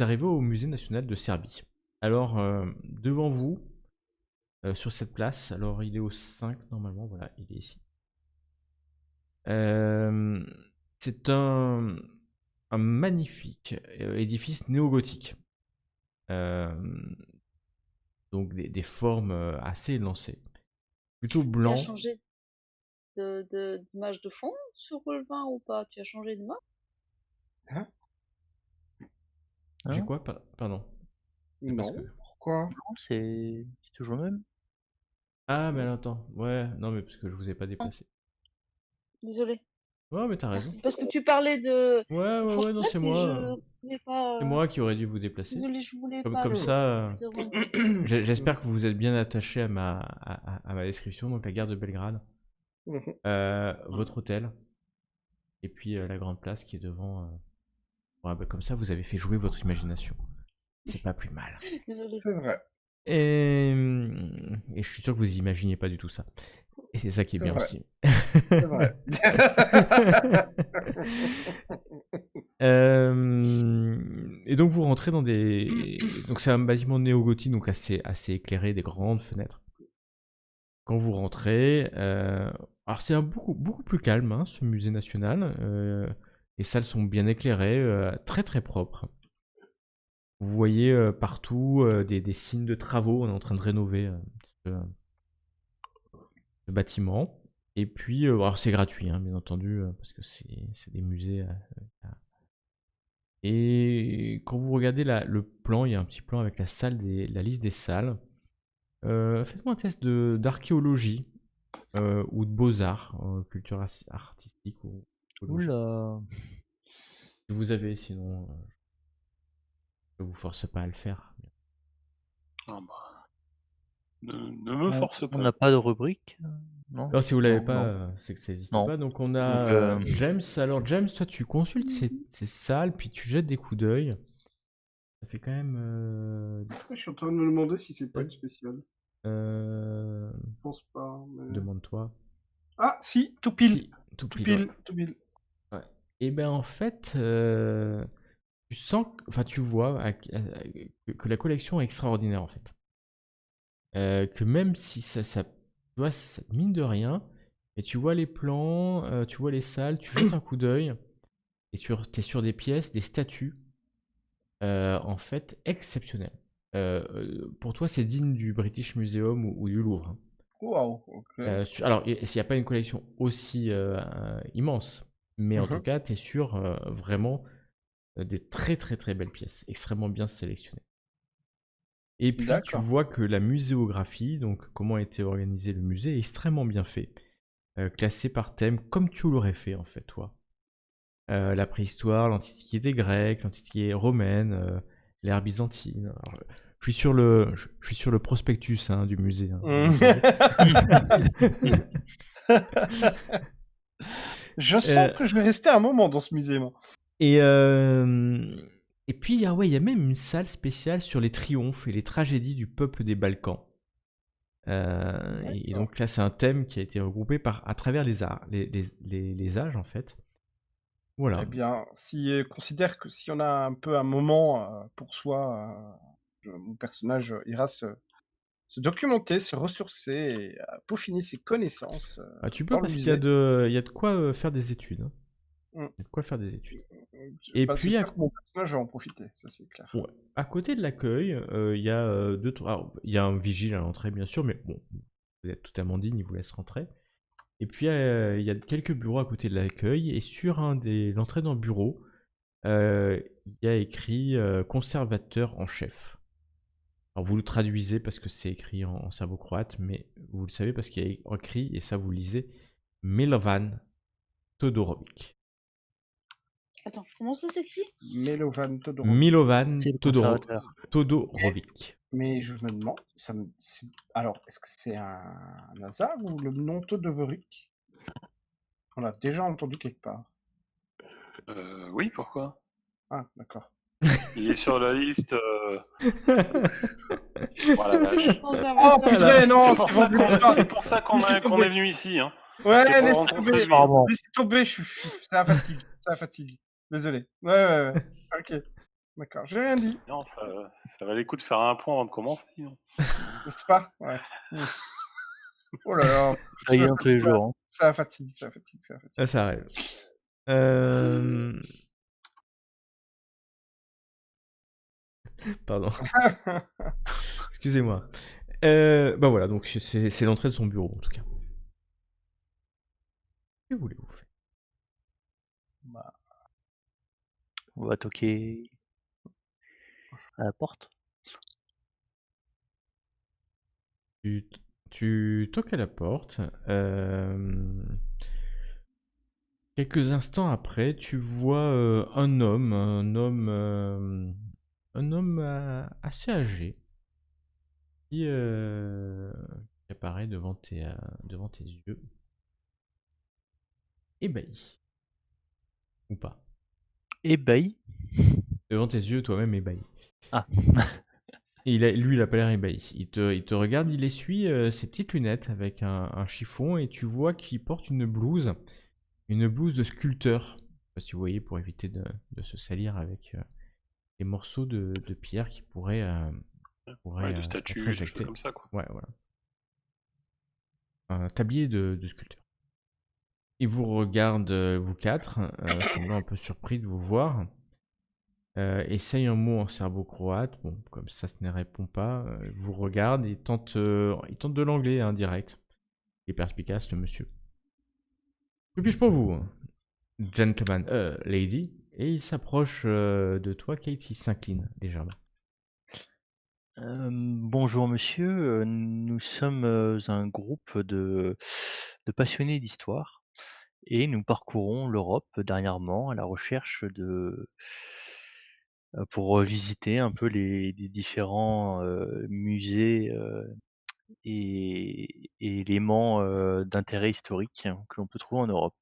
arrivez au Musée national de Serbie. Alors, devant vous, sur cette place, alors il est au 5 normalement, voilà, il est ici. C'est un magnifique édifice néogothique. Donc des formes assez élancées. Plutôt Tu as blanc. changé d'image de fond sur le vin ou pas? Tu as changé de map? J'ai Hein quoi? Pardon. Non, pourquoi? Non, c'est toujours le même. Ah, mais attends. Ouais, non, mais parce que je vous ai pas déplacé. Désolé. Ouais, mais t'as raison. Parce que tu parlais de Ouais, non, forteresse c'est et moi. je voulais pas. C'est moi qui aurais dû vous déplacer. Désolé, je voulais pas. Comme ça, déranger. j'espère que vous êtes bien attaché à ma description. Donc, la gare de Belgrade, votre hôtel, et puis la grande place qui est devant. Ouais, bah, comme ça, vous avez fait jouer votre imagination. C'est pas plus mal. Désolé. C'est vrai. Et je suis sûr que vous imaginiez pas du tout ça. Et c'est ça qui est bien vrai. aussi. C'est vrai. Et donc vous rentrez dans des... Donc c'est un bâtiment néo-gothique, donc assez éclairé, des grandes fenêtres. Quand vous rentrez... Alors c'est beaucoup plus calme, hein, ce musée national. Les salles sont bien éclairées, très très propres. Vous voyez partout des signes de travaux. On est en train de rénover ce bâtiment. Et puis, alors c'est gratuit, hein, bien entendu, parce que c'est des musées. Et quand vous regardez le plan, il y a un petit plan avec la liste des salles. Faites-moi un test d'archéologie ou de beaux-arts, culture artistique ou écologie. Oula. Si vous avez, sinon, je ne vous force pas à le faire. Ah bah, ne me force On pas. n'a pas de rubrique, non? Alors, si vous l'avez Non, pas, non. c'est que ça n'existe Non. pas. Donc on a Donc, James. Alors James, toi tu consultes ces salles, puis tu jettes des coups d'œil. Ça fait quand même... Je suis en train de me demander si c'est pas une spéciale. Je pense pas. Mais... Demande-toi. Ah, si, tout pile. Si, tout pile. Ouais. Et ben en fait, tu sens, enfin tu vois que la collection est extraordinaire en fait. Que même si tu vois, ça mine de rien, et tu vois les plans, tu vois les salles, tu jettes un coup d'œil, et t'es sur des pièces, des statues, en fait exceptionnelles. Pour toi, c'est digne du British Museum ou du Louvre. Hein. Wow, ok. Alors, s'il n'y a pas une collection aussi immense, mais en tout cas, tu es sur vraiment des très très très belles pièces, extrêmement bien sélectionnées. Et puis tu D'accord. vois que la muséographie, donc comment a été organisé le musée, est extrêmement bien fait, classé par thème, comme tu l'aurais fait en fait, toi. La préhistoire, l'antiquité grecque, l'antiquité romaine, l'ère byzantine. Alors, je suis sur le prospectus hein, du musée. Hein, vous savez. Je sens que je vais rester un moment dans ce musée, moi. Et puis, il y a même une salle spéciale sur les triomphes et les tragédies du peuple des Balkans. Et donc là, c'est un thème qui a été regroupé à travers les âges, en fait. Voilà. Eh bien, considère que si on a un peu un moment pour soi, mon personnage ira se documenter, se ressourcer et peaufiner ses connaissances Tu peux dans le parce qu'il y a musée. de quoi faire des études. Hein. Il y a de quoi faire des études. Et C'est puis, sûr que mon personnage va en profiter, ça c'est clair. ouais, à côté de l'accueil, il y a il y a un vigile à l'entrée, bien sûr, mais bon, vous êtes totalement digne, il vous laisse rentrer. Et puis, il y a quelques bureaux à côté de l'accueil, et sur l'entrée d'un bureau, il y a écrit conservateur en chef. Alors, vous le traduisez parce que c'est écrit en serbo-croate, mais vous le savez parce qu'il y a écrit, et ça vous le lisez, Milovan Todorovic. Attends, comment ça s'écrit? Milovan Todorovic. Milovan C'est le conservateur. Todorovic. Mais je me demande, alors, est-ce que c'est un hasard ou le nom Todorovic on l'a déjà entendu quelque part? Oui, pourquoi? Ah, d'accord. Il est sur la liste. Voilà, vache. Oh putain, non, C'est pour ça qu'on est venu ici. Hein. Ouais, C'est pour laissez rencontrer tomber. lui, hein. Laissez tomber, ça fatigue. Désolé. Ouais. Ok. D'accord, j'ai rien dit. Non, ça valait le coup de faire un point avant de commencer. Non N'est-ce pas? Ouais. Oh là là. Ça y est, tous les jours. Hein. Ça fatigue. Ça arrive. Pardon. Excusez-moi. Voilà, donc c'est l'entrée de son bureau en tout cas. Que voulez-vous faire? On va toquer à la porte. Tu toques à la porte. Quelques instants après, tu vois un homme assez âgé qui apparaît devant tes yeux. Ébahi. Ou pas. Ébahi. Devant tes yeux, toi-même ébahi. Ah. Et lui, il a pas l'air ébahi. Il te regarde, il essuie ses petites lunettes avec un chiffon et tu vois qu'il porte une blouse de sculpteur. Je sais pas si vous voyez, pour éviter de se salir avec des morceaux de pierre qui pourraient de statues, être des éjectés. choses comme ça, quoi. Ouais, voilà. Un tablier de sculpteur. Il vous regarde, vous quatre, semblant un peu surpris de vous voir. Essaye un mot en serbo-croate. Bon, comme ça ne répond pas, vous regarde et tente de l'anglais direct. Il est perspicace, le monsieur. Que puis-je pour vous, gentleman, lady? Et il s'approche de toi, Kate, il s'incline légèrement. Bonjour monsieur, nous sommes un groupe de passionnés d'histoire et nous parcourons l'Europe dernièrement à la recherche pour visiter un peu les différents musées et éléments d'intérêt historique que l'on peut trouver en Europe.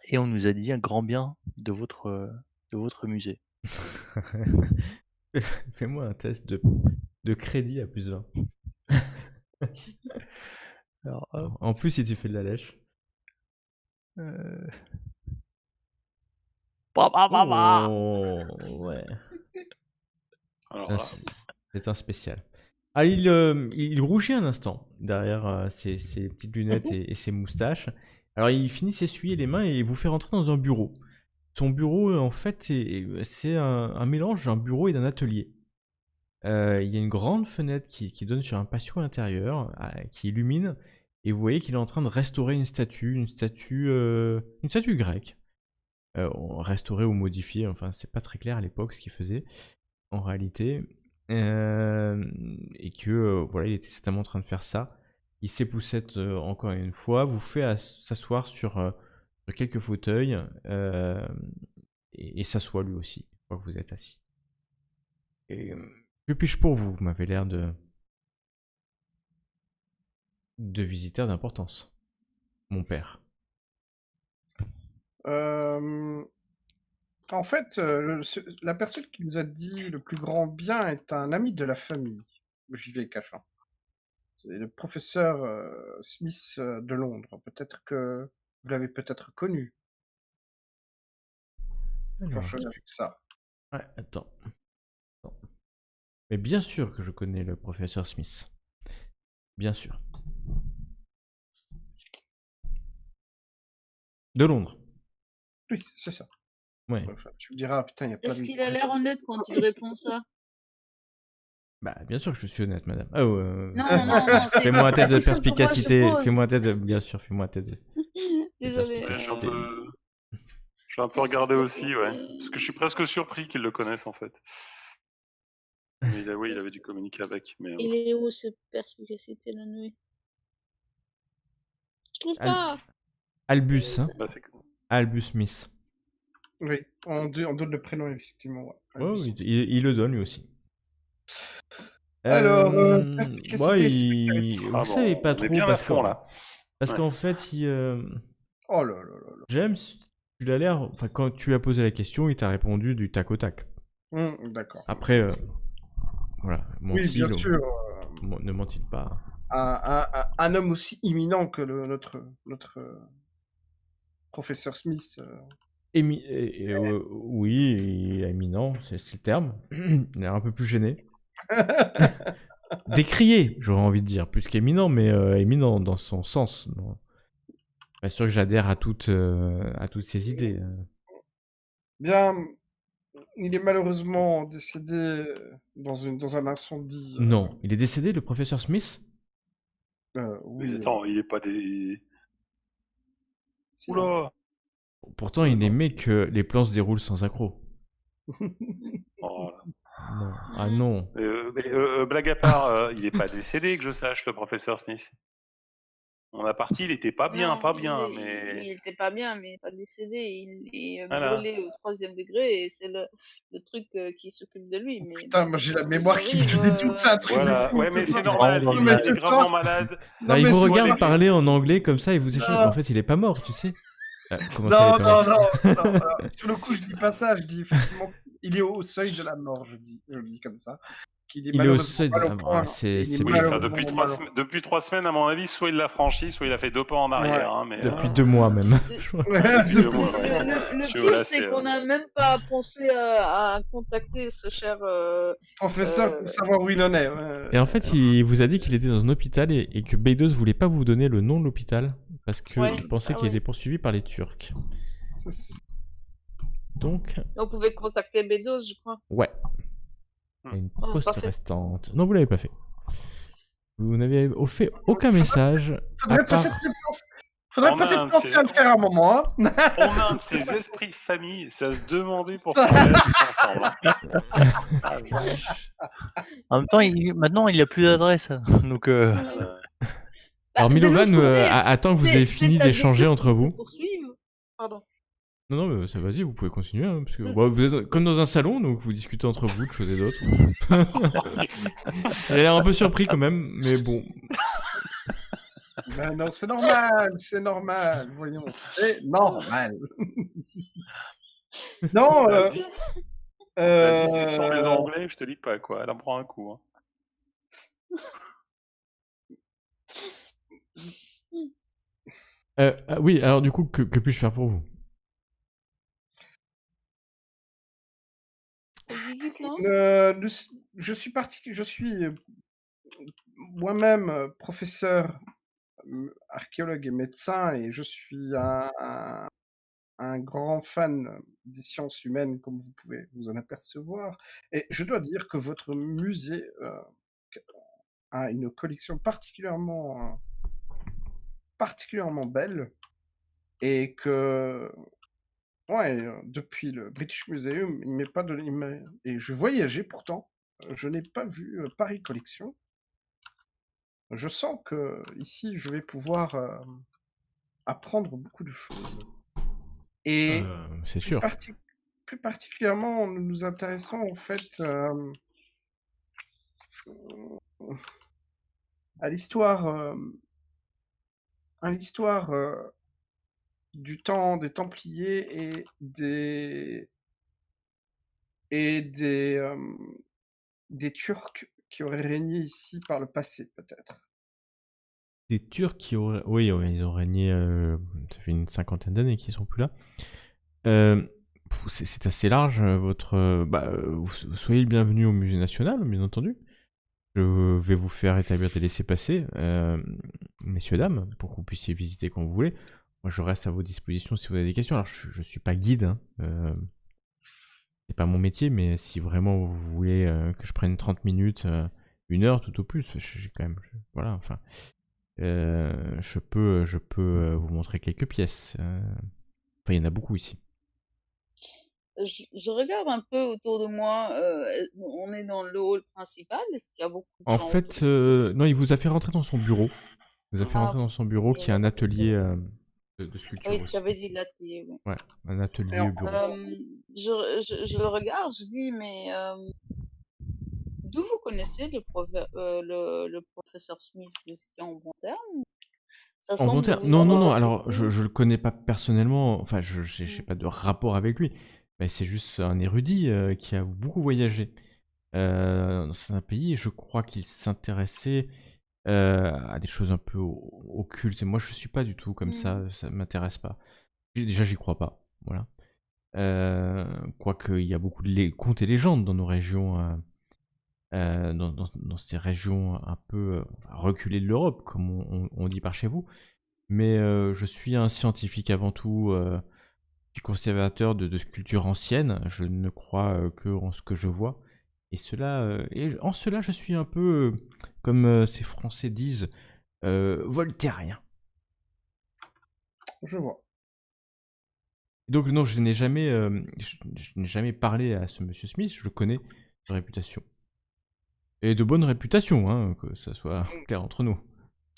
Et on nous a dit un grand bien de votre musée. Fais-moi un test de crédit à plus 20. Alors, en plus, si tu fais de la lèche. Oh, ouais. Alors, c'est un spécial. Ah, il rougit un instant derrière ses petites lunettes et ses moustaches. Alors il finit s'essuyer les mains et vous fait rentrer dans un bureau. Son bureau, en fait, c'est un mélange d'un bureau et d'un atelier. Il y a une grande fenêtre qui donne sur un patio intérieur qui illumine. Et vous voyez qu'il est en train de restaurer une statue grecque. restauré ou modifié. Enfin, c'est pas très clair à l'époque ce qu'il faisait en réalité. Et que voilà, il était certainement en train de faire ça. Il s'époussette encore une fois, vous fait s'asseoir sur quelques fauteuils et s'assoit lui aussi, une fois que vous êtes assis. Et que puis-je pour vous? Vous m'avez l'air de visiteur d'importance, mon père. En fait, la personne qui nous a dit le plus grand bien est un ami de la famille. J'y vais cachant. C'est le professeur Smith de Londres. Peut-être que vous l'avez peut-être connu. Genre Alors, chose avec ça. ouais, attends. Mais bien sûr que je connais le professeur Smith. Bien sûr. De Londres. Oui, c'est ça. Ouais. Enfin, tu me diras, putain, il y a plein Est-ce de... qu'il a l'air honnête quand il répond ça? Bah, bien sûr que je suis honnête, madame. Non, non, non, c'est Fais-moi un test de la question que moi, je perspicacité. pose. Fais-moi un test de... Bien sûr, fais-moi un test de... Désolée. Ouais, je vais un peu regarder aussi, ouais. Parce que je suis presque surpris qu'ils le connaissent, en fait. Mais oui, il avait dû communiquer avec. Mais, Il est où cette perspicacité la nuit? Je trouve pas. Albus, hein. bah, c'est- Albus Smith. Oui, on donne le prénom, effectivement. Ouais. Ouais, oui, il le donne lui aussi. Alors, moi, perspicacité, vous Ah savez bon, pas on trop est bien à parce fond, là. parce Ouais. qu'en fait, Oh là là là là. James, tu l'as l'air. Enfin, quand tu lui as posé la question, il t'a répondu du tac au tac. D'accord. Après, voilà, Oui, ment-il bien sûr. ne ment-il pas? Un homme aussi imminent que notre professeur Smith. Oui, il est éminent, c'est le terme. Il a l'air un peu plus gêné. Décrié, j'aurais envie de dire, plus qu'éminent, mais éminent dans son sens. Non. Pas sûr que j'adhère à toutes ces idées. Bien, il est malheureusement décédé dans un incendie. Non, il est décédé, le professeur Smith? Oui. Mais attends, il est pas des... Si, Oula! Pourtant, il n'aimait que les plans se déroulent sans accroc. Oh là. Non. Ah non. Blague à part, il est pas décédé, que je sache, le professeur Smith. On a parti, il était pas bien, Non, pas bien, il mais... était pas bien, mais il est pas décédé. Il est Voilà. brûlé au 3e degré et c'est le truc qui s'occupe de lui. Mais Putain, bon, moi j'ai la qu'est-ce qui mémoire qui me survive, dit tout, c'est un truc de Voilà, fou. ouais, mais ce c'est soir. normal, Non, il mais était cette gravement soir- malade. Non, Bah, il mais vous c'est regarde pas- parler en anglais comme ça et vous échange. Non. En fait, il est pas mort, tu sais. Comment ça, il est Non, pas mort non. Sur le coup, je dis pas ça. Je dis effectivement, il est au seuil de la mort. Je le dis comme ça. Qu'il est Il est au malheureusement seuil de mal au la mort. point. Ah, c'est Il est Oui, bien. enfin, malheureusement mal au- depuis 3 semaines, à mon avis, soit il l'a franchi, soit il a fait 2 pas en arrière. Hein, mais, Depuis 2 mois même. depuis 2 mois, ouais. Le Je suis pire, là, c'est qu'on n'a même pas pensé à contacter ce cher. Professeur pour savoir où il en est. Ouais. Et en fait, il vous a dit qu'il était dans un hôpital et que Beydos voulait pas vous donner le nom de l'hôpital parce qu'il Ouais, pensait ça, qu'il ouais. était poursuivi par les Turcs. Donc, On pouvait contacter B12, je crois. ouais. Il y a une Oh, poste pas fait. restante. Non, vous l'avez pas fait. Vous n'avez fait aucun message Faudrait à part... peut-être un de penser ces- à le faire un moment. Hein. On a un de ces esprits de famille, ça se demandait pour se mettre ensemble. Hein. Ah, vache. En même temps, maintenant, il a plus d'adresse. Donc, Alors de Milovan l'autre côté, attend que vous ayez fini t'as des d'échanger Turcs entre qui vous. te poursuivent. Pardon. Non, mais ça vas-y, vous pouvez continuer. Hein, parce que, bon, vous êtes comme dans un salon, donc vous discutez entre vous de choses et d'autres. Il a l'air un peu surpris quand même, mais bon. Ben non, c'est normal. Voyons, c'est normal. Non, La dissection des Anglais, je te dis pas quoi, elle en prend un coup. Hein. Oui, alors du coup, que puis-je faire pour vous? Je suis moi-même professeur, archéologue et médecin, et je suis un grand fan des sciences humaines, comme vous pouvez vous en apercevoir. Et je dois dire que votre musée a une collection particulièrement belle, et que Ouais, depuis le British Museum, il m'est pas donné, et je voyageais pourtant, je n'ai pas vu Paris Collection. Je sens que ici, je vais pouvoir apprendre beaucoup de choses. Et C'est plus, sûr. plus particulièrement, nous nous intéressons en fait à l'histoire, du temps des Templiers et des Turcs qui auraient régné ici par le passé, peut-être. Des Turcs qui auraient... Oui, ouais, ils ont régné... ça fait une cinquantaine d'années qu'ils sont plus là. C'est assez large, votre... vous soyez le bienvenu au Musée National, bien entendu. Je vais vous faire établir des laissez-passer, messieurs, dames, pour que vous puissiez visiter quand vous voulez. Moi, je reste à vos dispositions si vous avez des questions. Alors, je suis pas guide, hein, c'est pas mon métier, mais si vraiment vous voulez que je prenne 30 minutes, 1 heure tout au plus, j'ai quand même... voilà, enfin... je peux vous montrer quelques pièces. Enfin, il y en a beaucoup ici. Je regarde un peu autour de moi. On est dans le hall principal. Est-ce qu'il y a beaucoup de En gens autour? fait, non, il vous a fait rentrer dans son bureau. Il vous a fait Ah, rentrer dans son bureau je qui est un vois. atelier de sculpture Oui, tu aussi. avais dit l'atelier, oui. Ouais, un Et atelier bureau. Je le regarde, je dis, mais d'où vous connaissez le professeur Smith? Vous étiez en bon terme? Ça En bon semble terme, vous non, non, non. avoir Alors, affecté. je le connais pas personnellement. Enfin, j'ai Mm. pas de rapport avec lui. Mais c'est juste un érudit qui a beaucoup voyagé dans certains pays. Et je crois qu'il s'intéressait à des choses un peu occultes. Et moi, je suis pas du tout comme Mm. ça m'intéresse pas. Déjà, j'y crois pas. Voilà. Quoique, il y a beaucoup de contes et légendes dans nos régions, dans ces régions un peu reculées de l'Europe, comme on dit par chez vous. Mais je suis un scientifique avant tout, je suis conservateur de sculptures anciennes. Je ne crois que en ce que je vois. Et en cela, je suis un peu, comme ces Français disent, voltairien. je vois. Donc non, je n'ai jamais parlé à ce monsieur Smith. Je le connais de réputation. Et de bonne réputation, hein, que ça soit clair entre nous.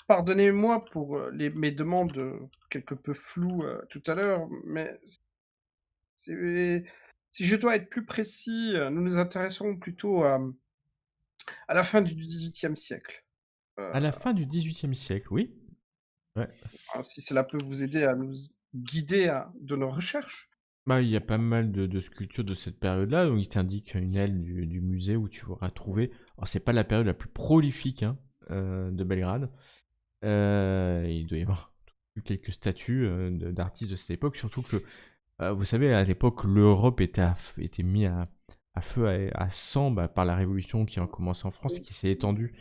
Pardonnez-moi pour mes demandes quelque peu floues tout à l'heure, mais si je dois être plus précis, nous nous intéressons plutôt à la fin du XVIIIe siècle. À la fin du XVIIIe siècle, oui. Ouais. Si cela peut vous aider à nous guider de nos recherches. Bah, il y a pas mal de sculptures de cette période-là, donc il t'indique une aile du musée où tu auras trouvé. Alors, c'est pas la période la plus prolifique hein, de Belgrade. Il doit y avoir quelques statues d'artistes de cette époque, surtout que, vous savez, à l'époque, l'Europe était mise à feu, à sang par la révolution qui a commencé en France, qui s'est étendue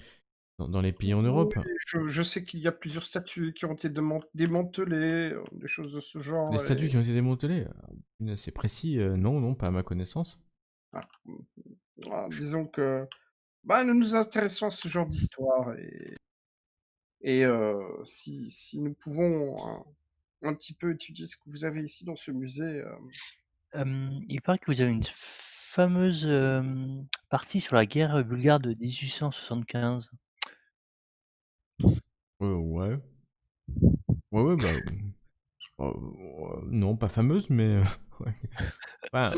dans les pays en Oui, Europe. je sais qu'il y a plusieurs statues qui ont été démantelées, des choses de ce Les genre. statues qui ont été démantelées, c'est précis, non, non, pas à ma connaissance. Ah, disons que nous nous intéressons à ce genre d'histoire et si nous pouvons un petit peu étudier ce que vous avez ici dans ce musée. Il paraît que vous avez une fameuse, partie sur la guerre bulgare de 1875. Ouais. Ouais, ouais, non, pas fameuse, mais ouais. Bah,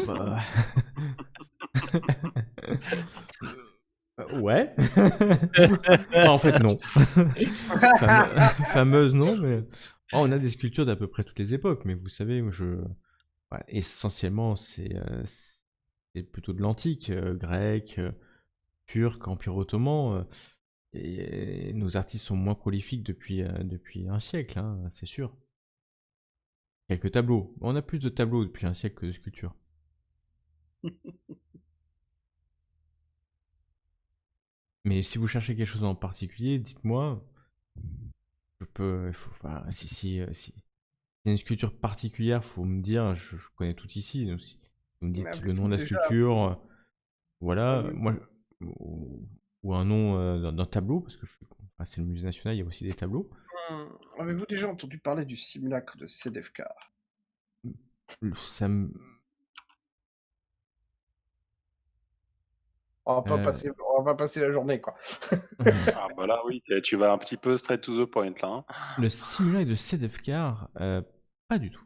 ouais. Bah, en fait, non. Fameuse, non, mais on a des sculptures d'à peu près toutes les époques, mais vous savez, essentiellement, c'est plutôt de l'antique, grec, turc, empire ottoman, et nos artistes sont moins prolifiques depuis un siècle, hein, c'est sûr. Quelques tableaux. On a plus de tableaux depuis un siècle que de sculptures. Mais si vous cherchez quelque chose en particulier, dites-moi. Je peux. Si c'est une sculpture particulière, faut me dire. Je connais tout ici. Donc si vous me Mais dites le nom avez-vous de la déjà sculpture, voilà. avez Moi, ou un nom d'un tableau, parce que c'est le musée national, il y a aussi des tableaux. avez-vous déjà entendu parler du simulacre de Sedefkar? Ça me... On va pas passer la journée, quoi. Ah bah là, oui, tu vas un petit peu straight to the point, là. Hein. Le simulacre de Sedefkar, pas du tout.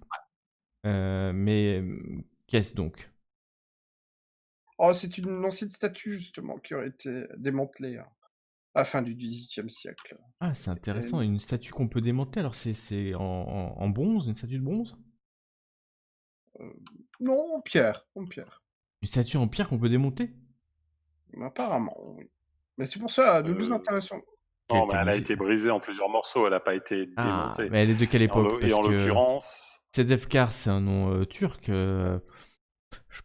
Mais qu'est-ce donc? Oh, c'est une ancienne statue, justement, qui aurait été démantelée à la fin du XVIIIe siècle. Ah, c'est intéressant. Et- Une statue qu'on peut démanteler. Alors, c'est en bronze, une statue de bronze? Non, en pierre, en pierre. Une statue en pierre qu'on peut démonter? Apparemment, oui. Mais c'est pour ça, nous nous Euh, intéressons. Quelle Non, mais elle a curiosité. été brisée en plusieurs morceaux, elle n'a pas été Ah, démontée. mais elle est de quelle époque? Et Parce en que l'occurrence, Sedefkar, c'est un nom turc. Je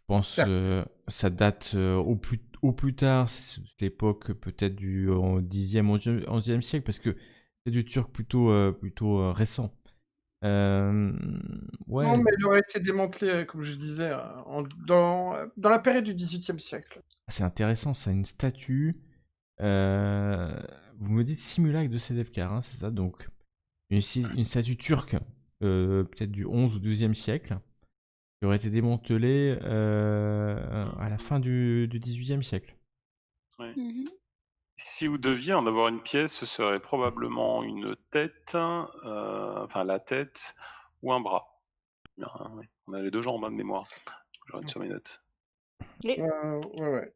pense Certes. ça date au plus tard, c'est l'époque peut-être du 10e, 11e siècle, parce que c'est du turc plutôt récent. Non, Ouais, mais elle aurait été démantelée, comme je disais, dans la période du XVIIIe siècle. c'est intéressant, ça, une statue. euh, Vous me dites simulacre de Sedefkar, hein, c'est ça? Donc, une statue turque, peut-être du 11 ou 12e siècle, qui aurait été démantelée à la fin du 18e siècle. Mhm. si vous deviez en avoir une pièce, ce serait probablement une tête, enfin la tête ou un bras. Bien, hein, oui. On a les deux jambes hein, de mémoire. Je regarde sur mes notes. Et Ouais.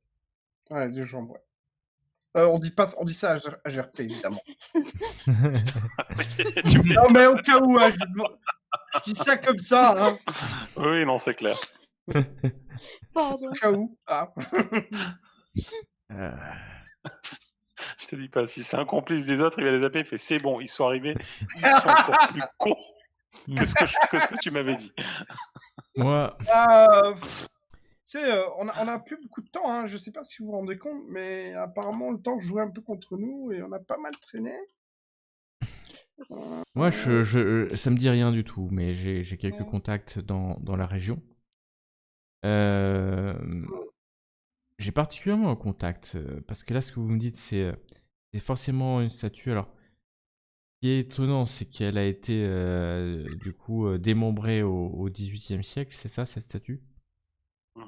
Ouais, des jambes, ouais. On dit ça à GRP, évidemment. Tu m'étonnes. Non, mais au cas où, hein, je dis ça comme ça, hein, Oui, non, c'est clair. pardon. au cas où. Ah. Euh, Je te dis pas, si c'est un complice des autres, il va les appeler, il fait c'est bon, ils sont arrivés, ils sont encore plus cons que ce que tu m'avais dit. Moi, Tu sais, on a plus beaucoup de temps, hein. Je sais pas si vous vous rendez compte, mais apparemment le temps jouait un peu contre nous et on a pas mal traîné. Moi, ça me dit rien du tout, mais j'ai quelques Ouais. contacts dans la région. J'ai particulièrement un contact, parce que là, ce que vous me dites, c'est forcément une statue. Alors, ce qui est étonnant, c'est qu'elle a été, du coup, démembrée au XVIIIe siècle, c'est ça, cette statue?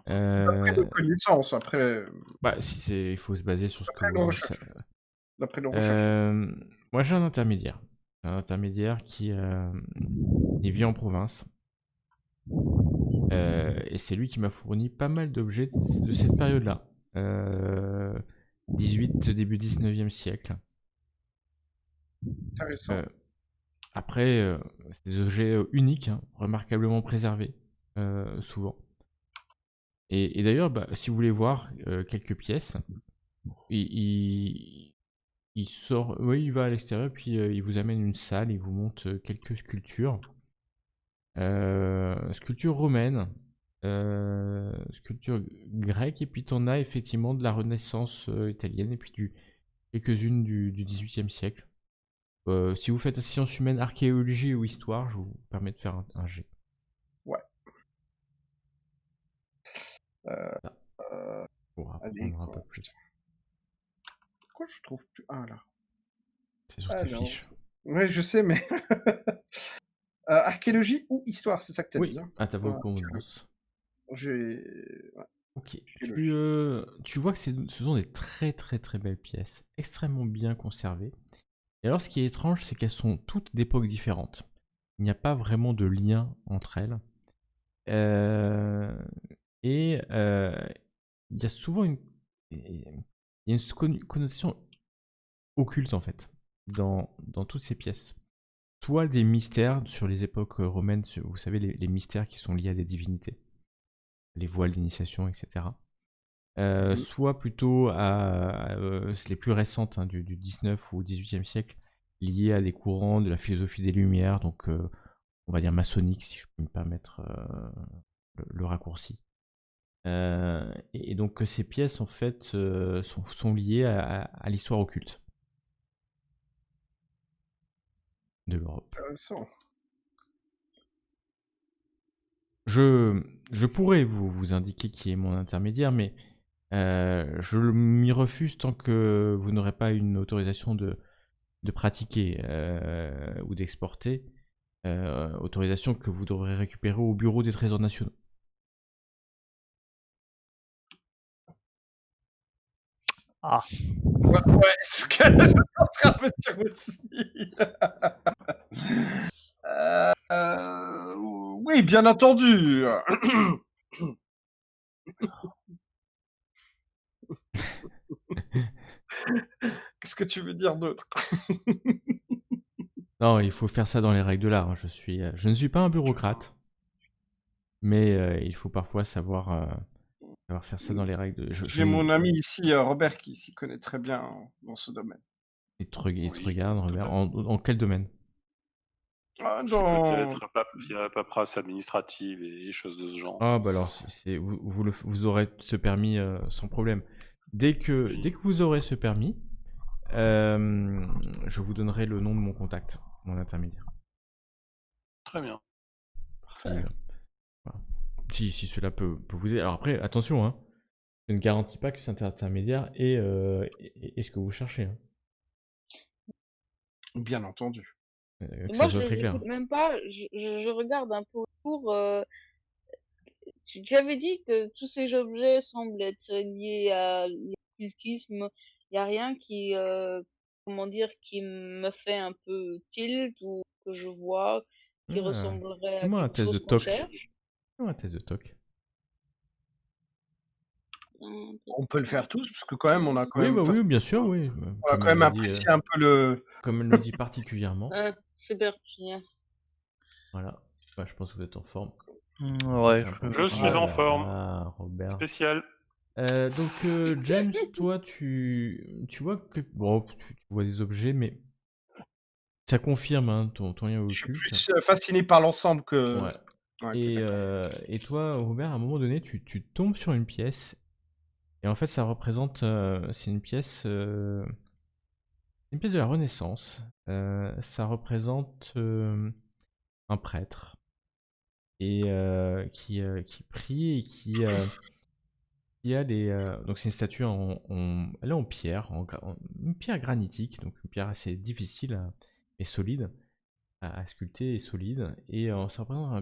D'après nos connaissances, après Bah, si c'est, il faut se baser sur ce que nos vous recherches. D'après nos recherches. Moi, j'ai un intermédiaire. Un intermédiaire qui il vit en province. Et c'est lui qui m'a fourni pas mal d'objets de cette période-là. 18, début 19e siècle. Intéressant. Après, c'est des objets uniques, hein, remarquablement préservés, souvent. Et d'ailleurs, bah, si vous voulez voir quelques pièces, il sort, oui, il va à l'extérieur, puis il vous amène une salle, il vous montre quelques sculptures. Sculptures romaines, sculptures grecques, et puis t'en as effectivement de la Renaissance italienne, et puis quelques-unes du XVIIIe siècle. Si vous faites sciences humaines, archéologie ou histoire, je vous permets de faire un G. Ouais. Pour Allez, apprendre un peu quoi. plus. Pourquoi je trouve plus un là? C'est sur tes Alors, fiches. ouais, je sais, mais archéologie ou histoire, c'est ça que t'as Oui, dit, hein? à ta Ouais, convenance. j'ai ouais, Ok. archéologie. Tu vois que ce sont des très très très belles pièces, extrêmement bien conservées. Et alors, ce qui est étrange, c'est qu'elles sont toutes d'époques différentes. Il n'y a pas vraiment de lien entre elles. Et il y a souvent il y a une connotation occulte, en fait, dans toutes ces pièces. Soit des mystères sur les époques romaines, vous savez, les mystères qui sont liés à des divinités, les voiles d'initiation, etc. Soit plutôt c'est les plus récentes, hein, du 19 ou 18e siècle, liées à des courants de la philosophie des Lumières, donc on va dire maçonnique, si je peux me permettre le raccourci. Et donc ces pièces, en fait, sont liées à l'histoire occulte de l'Europe. Intéressant. Je pourrais vous indiquer qui est mon intermédiaire, mais je m'y refuse tant que vous n'aurez pas une autorisation de pratiquer ou d'exporter. Autorisation que vous devrez récupérer au bureau des trésors nationaux. Ah, Ouais, ce que j'étais en train de me dire aussi. Oui, bien entendu. Qu'est-ce que tu veux dire d'autre? Non, il faut faire ça dans les règles de l'art, hein. Je ne suis pas un bureaucrate, mais il faut parfois savoir faire ça dans les règles. J'ai mon ami ici, Robert, qui s'y connaît très bien dans ce domaine. Il te Oui, regarde, tout Robert. à En quel domaine? Ah, C'est dans... peut-être via paperasse administrative et choses de ce genre. Ah, bah alors, vous aurez ce permis sans problème. Dès que Oui. vous aurez ce permis, je vous donnerai le nom de mon contact, mon intermédiaire. Très bien. Si, voilà. Si cela peut vous aider. Alors après, attention, hein, je ne garantis pas que cet intermédiaire est ce que vous cherchez, hein. Bien entendu. Que Moi, ça je soit très les clair. écoute même pas. Je regarde un peu autour. Tu avais dit que tous ces objets semblent être liés à l'occultisme. Il n'y a rien qui, comment dire, qui me fait un peu tilt ou que je vois qui Ah, ressemblerait à fais-moi un quelque test de chose qu'on TOC. cherche. Fais-moi un test de TOC. On peut le faire tous, parce que quand même, on a quand Oui, même, bah enfin, oui, bien sûr, oui. on a quand même apprécié un peu le. Comme elle le dit particulièrement. Super, génial. Voilà. Bah, je pense que vous êtes en forme. ouais, C'est important. Je suis en forme. Ah, Robert. Spécial. Donc, James, toi, tu vois que. Bon, tu vois des objets, mais ça confirme hein, ton lien au Je suis culte. plus fasciné par l'ensemble que. Ouais. Ouais, Et toi, Robert, à un moment donné, tu tombes sur une pièce. Et en fait, ça représente. C'est une pièce. Une pièce de la Renaissance. Ça représente un prêtre. Et qui prie et qui a des. Donc, c'est une statue elle est en pierre, une pierre granitique, donc une pierre assez difficile et solide à sculpter et solide. Et ça représente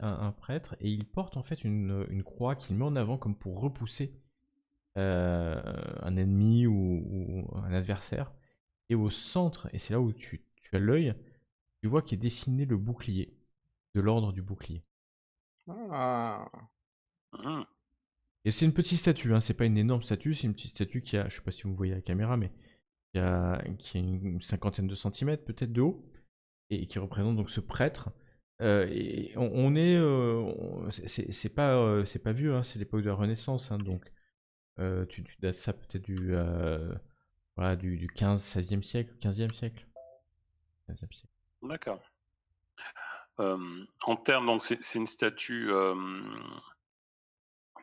un prêtre, et il porte en fait une croix qu'il met en avant comme pour repousser un ennemi ou un adversaire. Et au centre, et c'est là où tu as l'œil, tu vois qu'est dessiné le bouclier, de l'ordre du bouclier. Ah. Mmh. Et c'est une petite statue, hein, c'est pas une énorme statue, c'est une petite statue qui a, je sais pas si vous voyez à la caméra, mais qui a une cinquantaine de centimètres peut-être de haut, et qui représente donc ce prêtre. Et on est, c'est pas vieux, hein, c'est l'époque de la Renaissance, hein, donc tu dates ça peut-être voilà, du 15, 16e siècle, 15e siècle. 15e siècle. D'accord. En termes, donc c'est une statue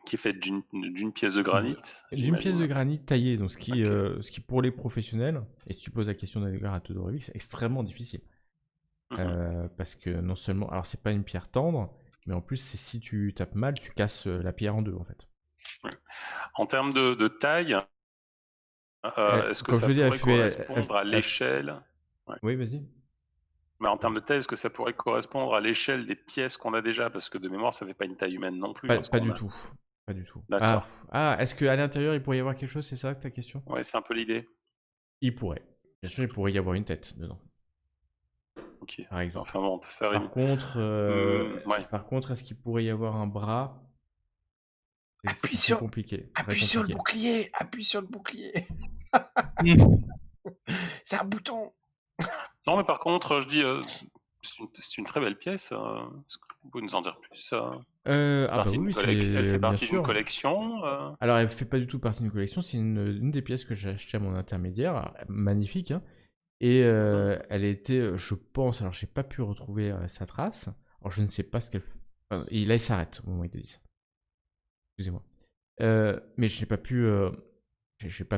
qui est faite d'une pièce de granit. D'une pièce de j'imagine. granit taillée, donc ce qui, Ok. ce qui pour les professionnels, et si tu poses la question d'Edgar à Todorovic, c'est extrêmement difficile. Mhm. Parce que non seulement, alors c'est pas une pierre tendre, mais en plus, c'est si tu tapes mal, tu casses la pierre en deux en fait. En termes de taille, est-ce que Comme ça je le dis, elle pourrait correspondre à l'échelle? Ouais. Oui, vas-y. Mais en termes de taille, est-ce que ça pourrait correspondre à l'échelle des pièces qu'on a déjà? Parce que de mémoire, ça fait pas une taille humaine non plus, hein, ce Pas qu'on du a. tout. Pas du tout. D'accord. Est-ce qu'à l'intérieur, il pourrait y avoir quelque chose, c'est ça ta question? Ouais, c'est un peu l'idée. Il pourrait. Bien sûr, il pourrait y avoir une tête dedans, Ok. par exemple. Enfin bon, faire Par une. contre, Ouais. est-ce qu'il pourrait y avoir un bras? Appuie C'est sur, compliqué. Très appuie sur le compliqué. bouclier, appuie sur le bouclier. C'est un bouton. Non, mais par contre, je dis, c'est une très belle pièce. Est-ce que vous pouvez nous en dire plus? Ah bah oui, Elle fait bien partie d'une sûr. collection. Alors, elle fait pas du tout partie d'une collection, c'est une des pièces que j'ai achetées à mon intermédiaire. Alors, magnifique, hein. Et elle était, je pense, alors j'ai pas pu retrouver sa trace. Alors, je ne sais pas ce qu'elle fait. Et là, il s'arrête au moment où il te dit ça. Excusez-moi. Mais j'ai pas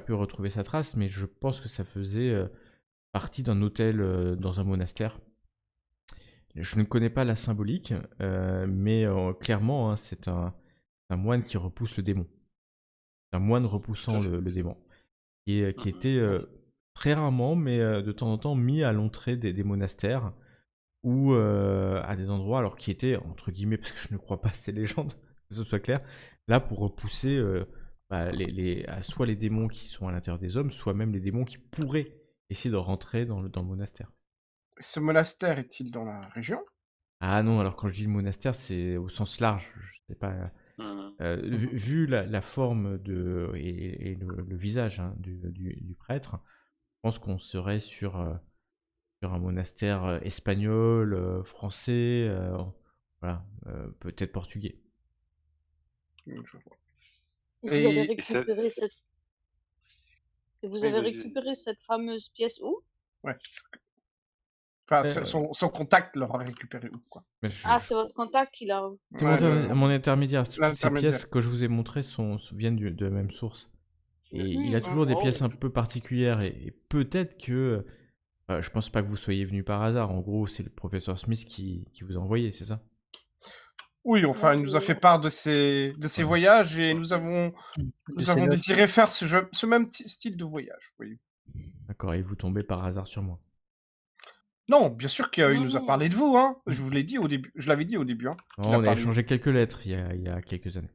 pu retrouver sa trace, mais je pense que ça faisait partie d'un hôtel dans un monastère. Je ne connais pas la symbolique, mais clairement, hein, c'est un moine qui repousse le démon. Un moine repoussant le démon. Qui était très rarement, mais de temps en temps mis à l'entrée des monastères ou à des endroits alors qui étaient, entre guillemets, parce que je ne crois pas à ces légendes, que ce soit clair, là pour repousser soit les démons qui sont à l'intérieur des hommes, soit même les démons qui pourraient essayer de rentrer dans le monastère. Ce monastère est-il dans la région? Ah non, alors quand je dis le monastère, c'est au sens large, je sais pas. Vu la forme et le visage hein, du prêtre, je pense qu'on serait sur un monastère espagnol, français, voilà, peut-être portugais. Je vois. Et vous avez Et récupéré cette... Et vous Oui, avez vas-y. récupéré cette fameuse pièce où? ouais, enfin, Euh, son contact l'aura récupéré où, quoi. Mais Ah, c'est votre contact qui l'a... c'est Ouais, mon intermédiaire. Toutes ces l'intermédiaire. pièces que je vous ai montrées viennent de la même source. Et il a Mhm. toujours des Oh. pièces un peu particulières. Et peut-être que... je pense pas que vous soyez venu par hasard. En gros, c'est le professeur Smith qui vous a envoyé, c'est ça? Oui, enfin, il nous a fait part de ses Voilà. voyages et nous avons ses notes. désiré faire ce même style de voyage. Oui. D'accord, et vous tombez par hasard sur moi. Non, bien sûr qu'il Non, nous a non. parlé de vous, hein. Je vous l'ai dit au début. Je l'avais dit au début, hein. qu'il Non, on a parlé. échangé quelques lettres il y a quelques années.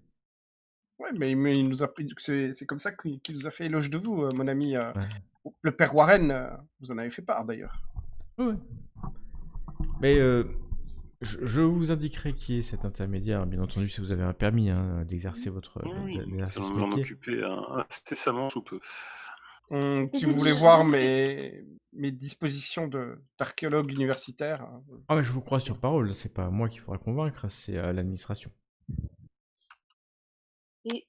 Ouais, mais il nous a pris. C'est comme ça qu'il nous a fait éloge de vous, mon ami. Ouais. Le père Warren, vous en avez fait part d'ailleurs. Ouais. Mais je vous indiquerai qui est cet intermédiaire, bien entendu, si vous avez un permis hein, d'exercer Oui, d'exercer nous ce allons nous en métier. occuper incessamment sous peu. Si vous voulez voir mes dispositions d'archéologue universitaire, hein, Ah, mais je vous crois sur parole, c'est pas moi qu'il faudra convaincre, c'est l'administration. Et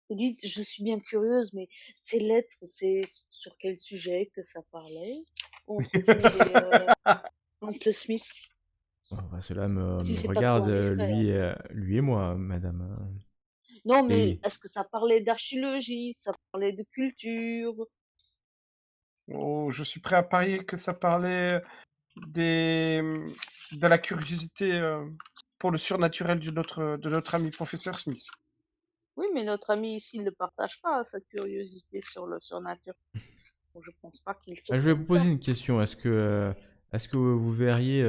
dites, je suis bien curieuse, mais ces lettres, c'est sur quel sujet que ça parlait? Entre vous et Oncle Smith? Bon, bah, cela me Si c'est pas regarde, trop indiscret, hein. lui et moi, madame. Non, mais Et est-ce que ça parlait d'archéologie? Ça parlait de culture? oh, je suis prêt à parier que ça parlait de la curiosité pour le surnaturel de notre ami professeur Smith. Oui, mais notre ami ici ne partage pas cette curiosité sur le surnaturel. Donc, je pense pas qu'il se je vais prenne vous ça. poser une question. Est-ce que vous verriez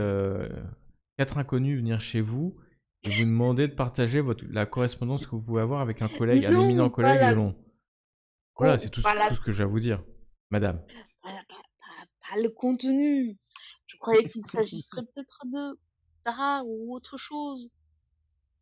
4 inconnus venir chez vous et vous demander de partager la correspondance que vous pouvez avoir avec un collègue, un éminent Non, pas collègue la, non. Voilà, c'est pas la, tout ce que j'ai à vous dire, madame. pas le contenu. Je croyais qu'il s'agirait peut-être de d'art ou autre chose.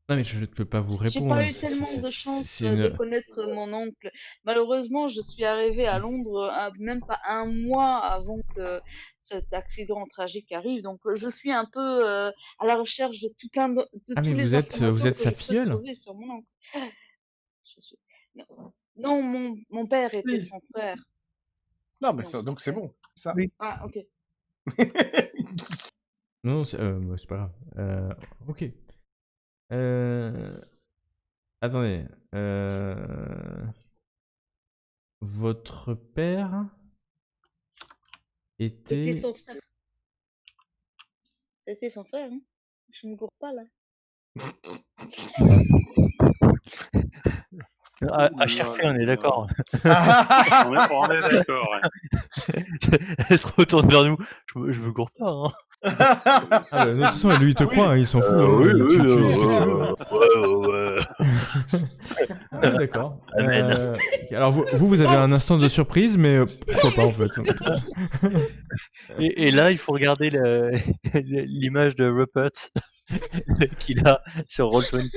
Non, mais je ne peux pas vous J'ai pas répondre. eu tellement de chance C'est de une. connaître mon oncle. Malheureusement, je suis arrivée à Londres même pas un mois avant que cet accident tragique arrive. Donc, je suis un peu à la recherche de de Ah, mais toutes les vous informations êtes que sa je peux filleule? trouver sur mon oncle. Je suis... Non, non, mon père était Oui. son frère. Non, mais Donc, donc c'est bon. Ça. Oui. ah, ok. Non, c'est pas grave. Ok. Attendez. Votre père C'était était. son frère. C'était son frère, hein. Je ne cours pas là. À chercher, on est d'accord. On est d'accord. Ouais. Elle se retourne vers nous. Je me cours pas. Hein. Ah, bah, de toute façon, lui, il te croit, hein, il s'en fout. Hein, Oui, tu dis ce que tu veux. ouais. Ah, d'accord. Amen. Ok, alors, vous avez un instant de surprise, mais pourquoi pas en fait. Et là, il faut regarder l'image de Rupert qu'il a sur Roll20.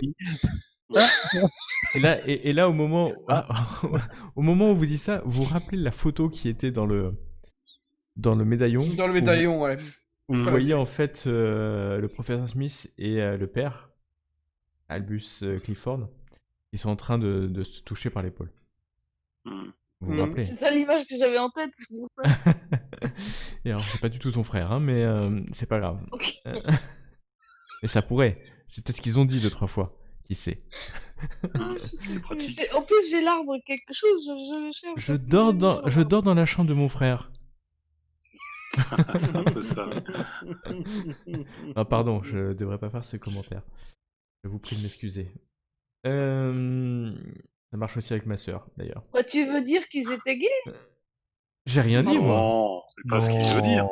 Et là, au moment où vous dites ça, vous rappelez la photo qui était dans le médaillon. Dans le médaillon, ouais. Vous Voilà. voyez en fait le professeur Smith et le père, Albus Clifford, qui sont en train de se toucher par l'épaule. Hmm. Vous vous rappelez? C'est ça l'image que j'avais en tête, c'est pour ça. Et alors, c'est pas du tout son frère, hein, mais c'est pas grave. Ok. Mais ça pourrait. C'est peut-être ce qu'ils ont dit 2-3 fois. Qui sait? C'est pratique. En plus, j'ai l'arbre quelque chose, je cherche. Je dors dans la chambre de mon frère. C'est un peu ça. Ah, pardon, je devrais pas faire ce commentaire. Je vous prie de m'excuser. Ça marche aussi avec ma sœur, d'ailleurs. Quoi, tu veux dire qu'ils étaient gays? J'ai rien dit, moi. Non, c'est pas ce qu'il veut dire.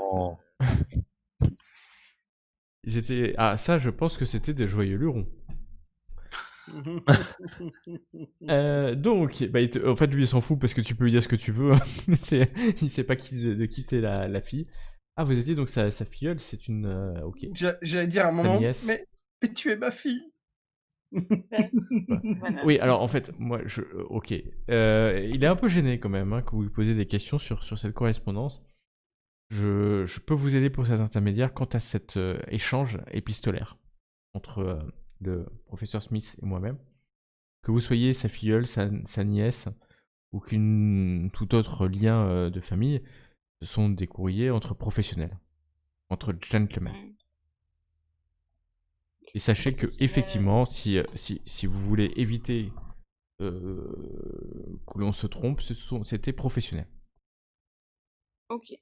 Ils étaient... Ah, ça, je pense que c'était des joyeux lurons. Donc, bah, en fait, lui, il s'en fout parce que tu peux lui dire ce que tu veux. Il sait pas de quitter la fille. Ah, vous étiez donc sa filleule, c'est une... ok. J'allais dire à un Ta moment, nièce. mais tu es ma fille. Voilà. Oui, alors en fait, moi, ok. Il est un peu gêné quand même, hein, que vous lui posez des questions sur cette correspondance. Je peux vous aider pour cet intermédiaire quant à cet échange épistolaire entre le professeur Smith et moi-même. Que vous soyez sa filleule, sa nièce, ou tout autre lien de famille, ce sont des courriers entre professionnels, entre gentlemen. Et sachez que, effectivement, si vous voulez éviter que l'on se trompe, c'était professionnel. Ok.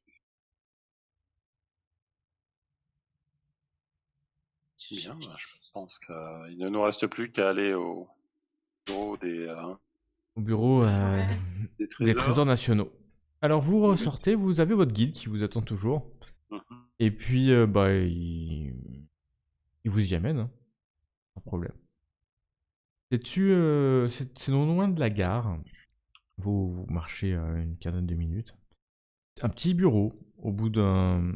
Bien, bah, je pense qu'il ne nous reste plus qu'à aller au bureau Au bureau Ouais. des des trésors. trésors nationaux. Alors vous ressortez, vous avez votre guide qui vous attend toujours. Et puis, bah, il vous y amène, hein, sans problème. C'est non loin de la gare. Vous marchez une quinzaine de minutes. Un petit bureau au bout d'un...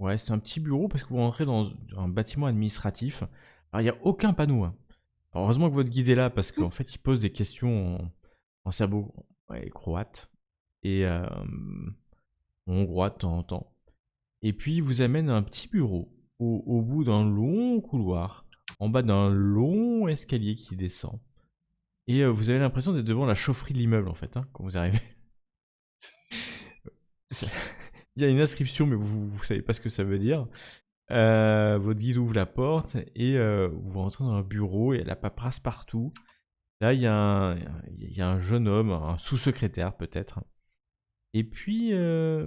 Ouais, c'est un petit bureau parce que vous rentrez dans un bâtiment administratif. Alors, il n'y a aucun panneau, hein. Alors, heureusement que votre guide est là parce qu'en fait, il pose des questions en serbo croate et en hongrois de temps en temps. Et puis, il vous amène à un petit bureau au bout d'un long couloir, en bas d'un long escalier qui descend. Et vous avez l'impression d'être devant la chaufferie de l'immeuble, en fait, hein, quand vous arrivez. Il y a une inscription, mais vous savez pas ce que ça veut dire. Votre guide ouvre la porte et vous rentrez dans un bureau et il y a la paperasse partout. Là, il y a un jeune homme, un sous-secrétaire peut-être. Et puis, ah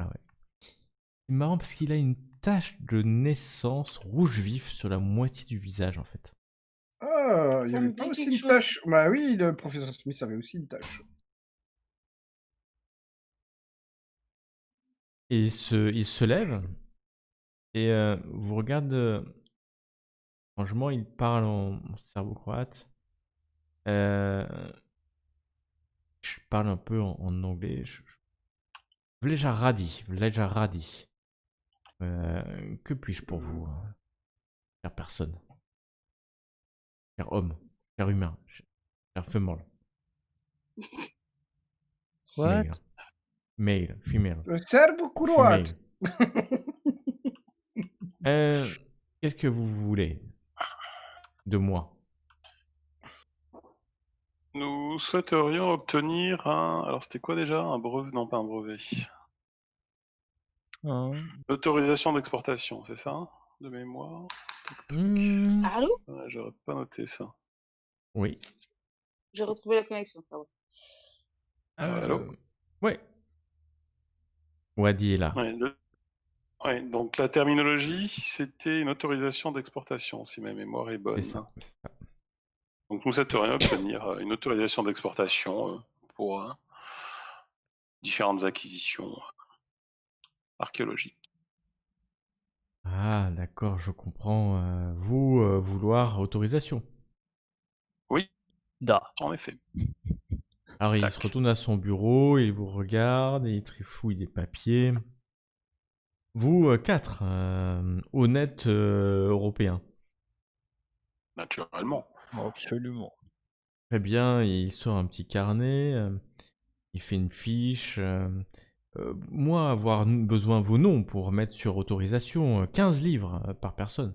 ouais. C'est marrant parce qu'il a une tache de naissance rouge vif sur la moitié du visage en fait. Ah, il y Ça avait me pas dit aussi quelque une chose. tâche. Bah oui, le professeur Smith avait aussi une tâche. Et il se lève et vous regarde. Franchement, il parle en serbo-croate. Je parle un peu en anglais. Vleja radi. Que puis-je pour vous, chère personne, cher homme, cher humain, cher femelle, What? male, female, Le serbe croate. Qu'est-ce que vous voulez de moi? Nous souhaiterions obtenir un... Alors c'était quoi déjà? Un brevet? Non, pas un brevet. Autorisation d'exportation, c'est ça? De mémoire? Allô? Ouais, j'aurais pas noté ça. Oui. J'ai retrouvé la connexion, ça va. Allô? Ouais. Wadi est là. Ouais, donc la terminologie, c'était une autorisation d'exportation, si ma mémoire est bonne. C'est ça. Donc nous souhaiterions obtenir une autorisation d'exportation pour différentes acquisitions archéologiques. Ah, d'accord, je comprends. Vous vouloir autorisation. Oui, Da. en effet. Alors il Tac. se retourne à son bureau, il vous regarde, et il trifouille des papiers. Vous, 4 honnêtes européens. Naturellement. Absolument. Très bien, il sort un petit carnet, il fait une fiche. Moi, avoir besoin de vos noms pour mettre sur autorisation 15 livres par personne.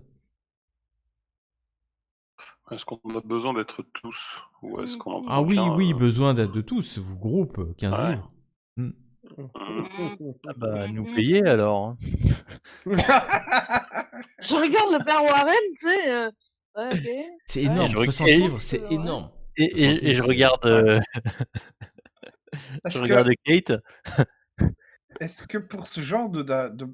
Est-ce qu'on a besoin d'être tous? Ou est-ce qu'on en prend Ah oui, qu'un, oui, besoin de tous, vous groupe 15 Ouais. livres. Ah bah, nous payer alors. Hein. Je regarde le père Warren, tu sais. Ouais, ok. C'est Ouais, énorme, je 60 regarde- livres, c'est Ouais. énorme. Et je regarde, Est-ce je que, regarde Kate. est-ce que pour ce genre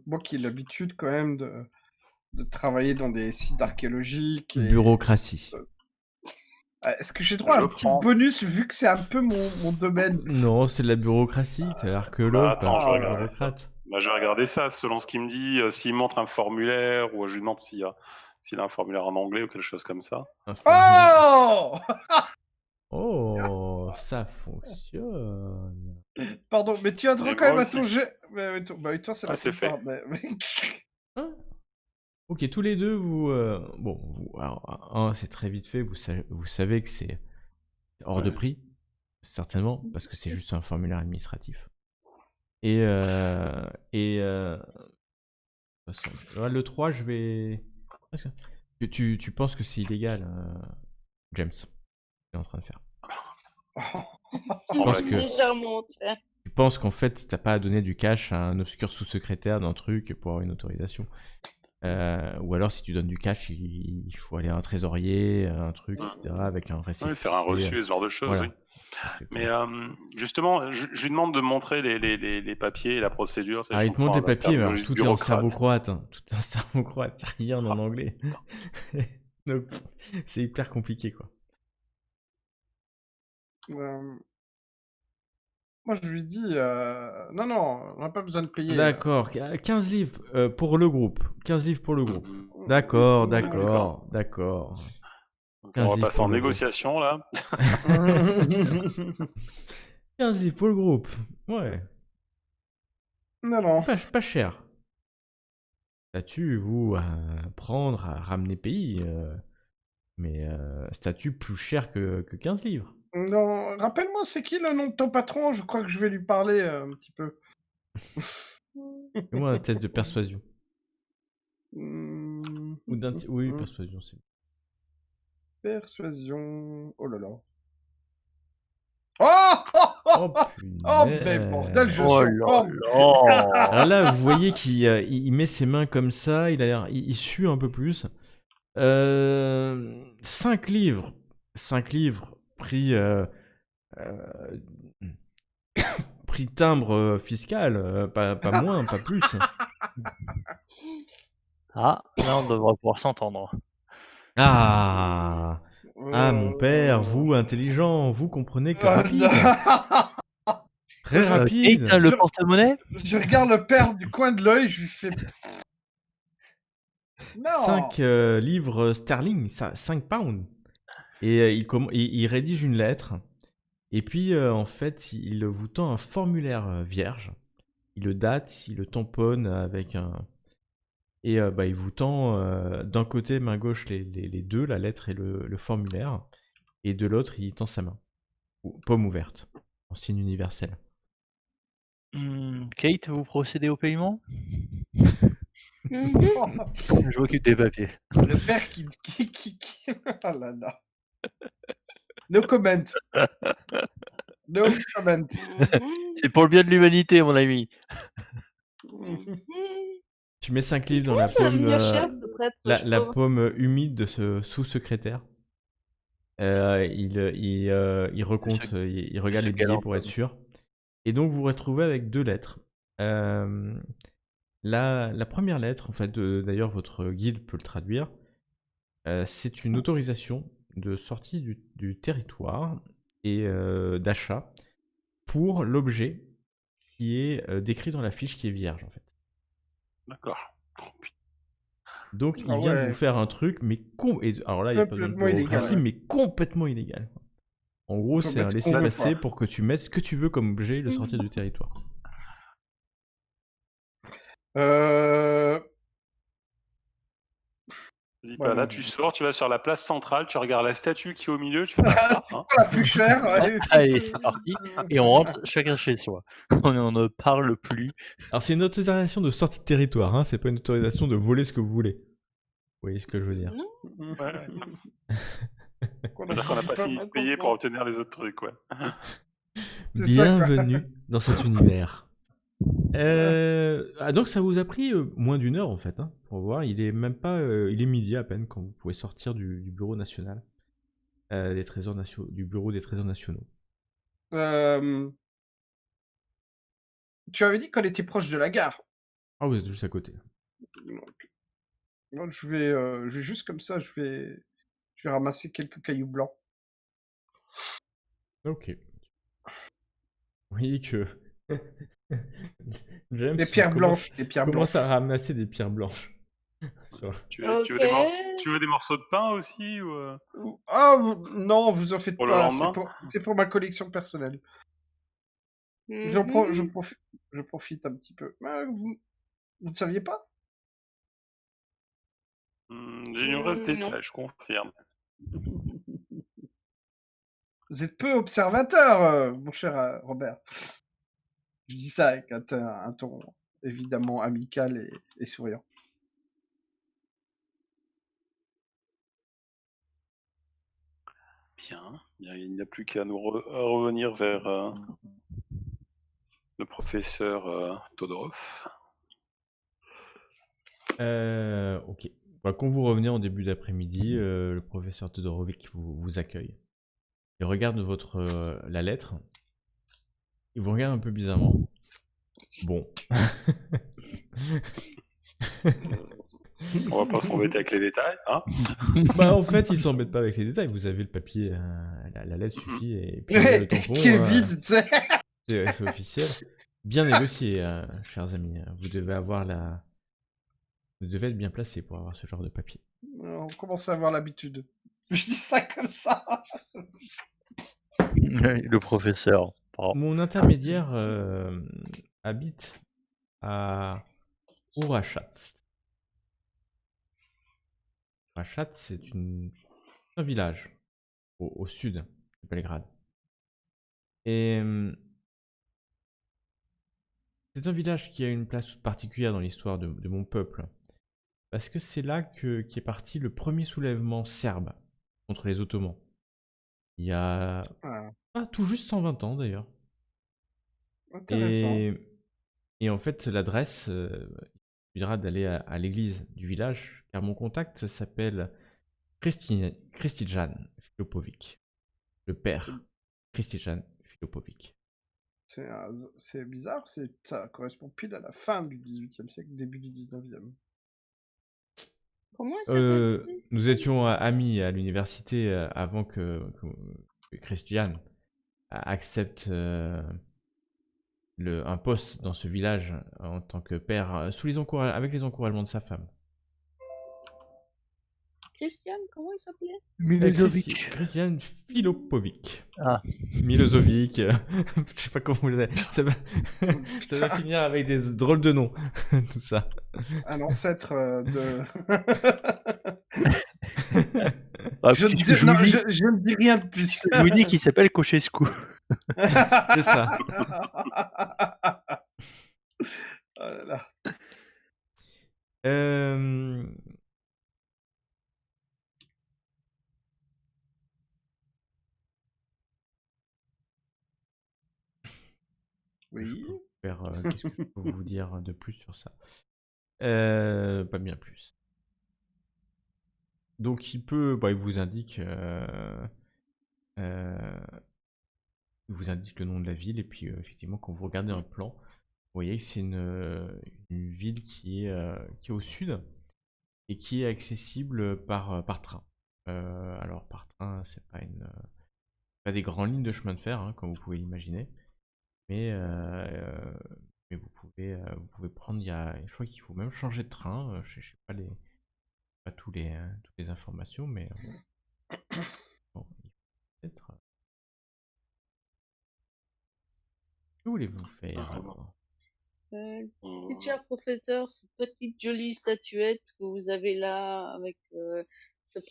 moi qui ai l'habitude quand même de travailler dans des sites archéologiques et Bureaucratie. est-ce que j'ai droit à Je un petit prends. bonus vu que c'est un peu mon domaine? Non, c'est de la bureaucratie, t'es archéologue, Bah, attends, pas je regarde bureaucrate. Bah, je vais regarder ça selon ce qu'il me dit. S'il montre un formulaire ou je lui demande s'il a un formulaire en anglais ou quelque chose comme ça. Un formulaire. Oh Oh, ça fonctionne. Pardon, mais tu as droit Et quand même moi à ton aussi. jet. Bah, toi, c'est Ah, la c'est fait. plupart. Hein Ok, tous les deux, vous... bon, alors, un, c'est très vite fait, vous savez que c'est hors de Ouais. prix, certainement, parce que c'est juste un formulaire administratif. Et... de toute façon, ouais, le 3, je vais... Tu penses que c'est illégal, James, ce qu'il est en train de faire. Sans pense blague. que- Légèrement, tiens. Tu penses qu'en fait, t'as pas à donner du cash à un obscur sous-secrétaire d'un truc pour avoir une autorisation. Ou alors, si tu donnes du cash, il faut aller à un trésorier, un truc, etc., avec un récépissé. Oui, faire un reçu et ce genre de choses, Voilà. oui. Exactement. Mais justement, je lui demande de montrer les papiers et la procédure. Ah, il te montre les papiers, mais alors, tout est en serbo-croate. Hein. Tout est en serbo-croate, il y a rien en anglais. Donc, c'est hyper compliqué, quoi. Moi, je lui dis non, on n'a pas besoin de payer. D'accord, 15 livres pour le groupe. 15 livres pour le groupe. Mhm. D'accord. Donc, 15 on va livres passer pour en le groupe. négociation là. 15 livres pour le groupe. Ouais. Non. Pas cher. Statut, vous, à prendre, à ramener pays. Mais statut plus cher que 15 livres. Non, rappelle-moi, c'est qui le nom de ton patron? Je crois que je vais lui parler un petit peu. Fais-moi un test de persuasion. Hmm, Ou oui, persuasion, c'est bon. Persuasion. Oh là là. Oh Oh punaise. Oh, mais bordel, je Oh surprends. là Alors là, vous voyez qu'il il met ses mains comme ça, il sue un peu plus. 5 livres. 5 livres, prix, prix timbre fiscal, pas moins, pas plus. Ah, là on devrait pouvoir s'entendre. Ah, mon père, vous, intelligent, vous comprenez que rapide. Très rapide. Kate, le porte-monnaie? Je regarde le père du coin de l'œil, je lui fais. Non. 5 livres sterling, 5 pounds. Et il rédige une lettre. Et puis, en fait, il vous tend un formulaire vierge. Il le date, il le tamponne avec un... Et il vous tend d'un côté, main gauche, les deux, la lettre et le formulaire. Et de l'autre, il tend sa main. Paume ouverte, en signe universel. Kate, vous procédez au paiement? Mhm. Je m'occupe des papiers. Le père qui... Ah là là. No comment. No comment. C'est pour le bien de l'humanité, mon ami. Tu mets 5 Il livres dans la commence à paume, devenir cher, ce prêtre, je la trouve. paume humide de ce sous-secrétaire. Il recompte, il regarde les billets pour être sûr. Et donc vous vous retrouvez avec 2 lettres. La première lettre, en fait, d'ailleurs votre guide peut le traduire, c'est une autorisation de sortie du territoire et d'achat pour l'objet qui est décrit dans la fiche qui est vierge, en fait. D'accord. Donc il vient de vous faire un truc, mais alors là il n'y a pas besoin de Complètement bureaucratie, illégal, ouais. mais complètement illégal. En gros, Faut c'est un mettre ce qu'on veut, laissez-passer quoi. pour que tu mettes ce que tu veux comme objet et le sortir du territoire. Je dis Ouais, pas, là, bon. tu sors, tu vas sur la place centrale, tu regardes la statue qui est au milieu, tu fais ça. Hein. La plus chère. Allez, c'est parti. Et on rentre chacun chez soi. On ne parle plus. Alors c'est une autorisation de sortie de territoire, hein, c'est pas une autorisation de voler ce que vous voulez. Vous voyez ce que je veux dire? Non. Ouais. Qu'on a C'est-à-dire qu'on n'a pas pas- fini de payer pour obtenir les autres trucs, ouais. C'est ça, quoi. Bienvenue dans cet univers. Donc ça vous a pris moins d'1 heure en fait, hein, pour voir. Il est même pas, il est midi à peine quand vous pouvez sortir du bureau national, des trésors du bureau des trésors nationaux. Tu avais dit qu'on était proche de la gare. Ah, vous êtes juste à côté. Donc, moi, je vais juste comme ça, je vais ramasser quelques cailloux blancs. Ok. Vous voyez que James Des pierres commence, blanches, des pierres commence blanches. à ramasser des pierres blanches. Tu veux, Ok. tu veux des morceaux de pain aussi ou Non, vous en faites pour le pas. lendemain? C'est pour ma collection personnelle. Je Mhm. profite un petit peu. Vous ne saviez pas? J'ignorais ce Non. détail, je confirme. Vous êtes peu observateur, mon cher Robert. Je dis ça avec un ton évidemment amical et souriant. Bien, il n'y a plus qu'à nous à revenir vers le professeur Todorov. Ok. Bah, quand vous revenez en début d'après-midi, le professeur Todorovic vous accueille. Il regarde la lettre. Il vous regarde un peu bizarrement. Bon. On va pas s'embêter avec les détails, hein. Bah, en fait, il s'embête pas avec les détails. Vous avez le papier, la lettre suffit. Et puis là, le tampon, Qui est vide, tu sais. c'est officiel. Bien négocié, chers amis. Vous devez être bien placé pour avoir ce genre de papier. On commence à avoir l'habitude. Je dis ça comme ça. Le professeur. Pardon. Mon intermédiaire habite à Urachatz. Urachatz, c'est un village au sud de Belgrade. Et c'est un village qui a une place toute particulière dans l'histoire de mon peuple. Parce que c'est là qu'est parti le premier soulèvement serbe contre les Ottomans. Il y a tout juste 120 ans d'ailleurs. Intéressant. Et en fait, l'adresse, il suffira d'aller à l'église du village, car mon contact s'appelle Kristijan Filopovic. Le père Kristijan Filopovic. C'est bizarre, ça correspond pile à la fin du XVIIIe siècle, début du XIXe. Comment il s'appelle? Nous étions amis à l'université avant que Christian accepte un poste dans ce village en tant que père, avec les encouragements de sa femme. Christian, comment il s'appelait? Milosevic. Christian Filopovic. Ah. Milosevic, je sais pas comment vous le dites. Ça va finir avec des drôles de noms, tout ça. Un ancêtre de... Ah, je ne dis rien de plus. Je vous dis qu'il s'appelle Kochescu. C'est ça. Oh là là. Oui. Qu'est-ce que je peux vous dire de plus sur ça? Pas bien plus. Donc il vous indique, le nom de la ville et puis effectivement quand vous regardez un plan, vous voyez que c'est une ville qui est au sud et qui est accessible par train. Alors par train, c'est pas des grandes lignes de chemin de fer, hein, comme vous pouvez l'imaginer, mais vous pouvez prendre. Je crois qu'il faut même changer de train. Je sais pas toutes les informations, mais bon, il faut peut-être. Que voulez-vous faire alors? Petit cher professeur, cette petite jolie statuette que vous avez là avec ce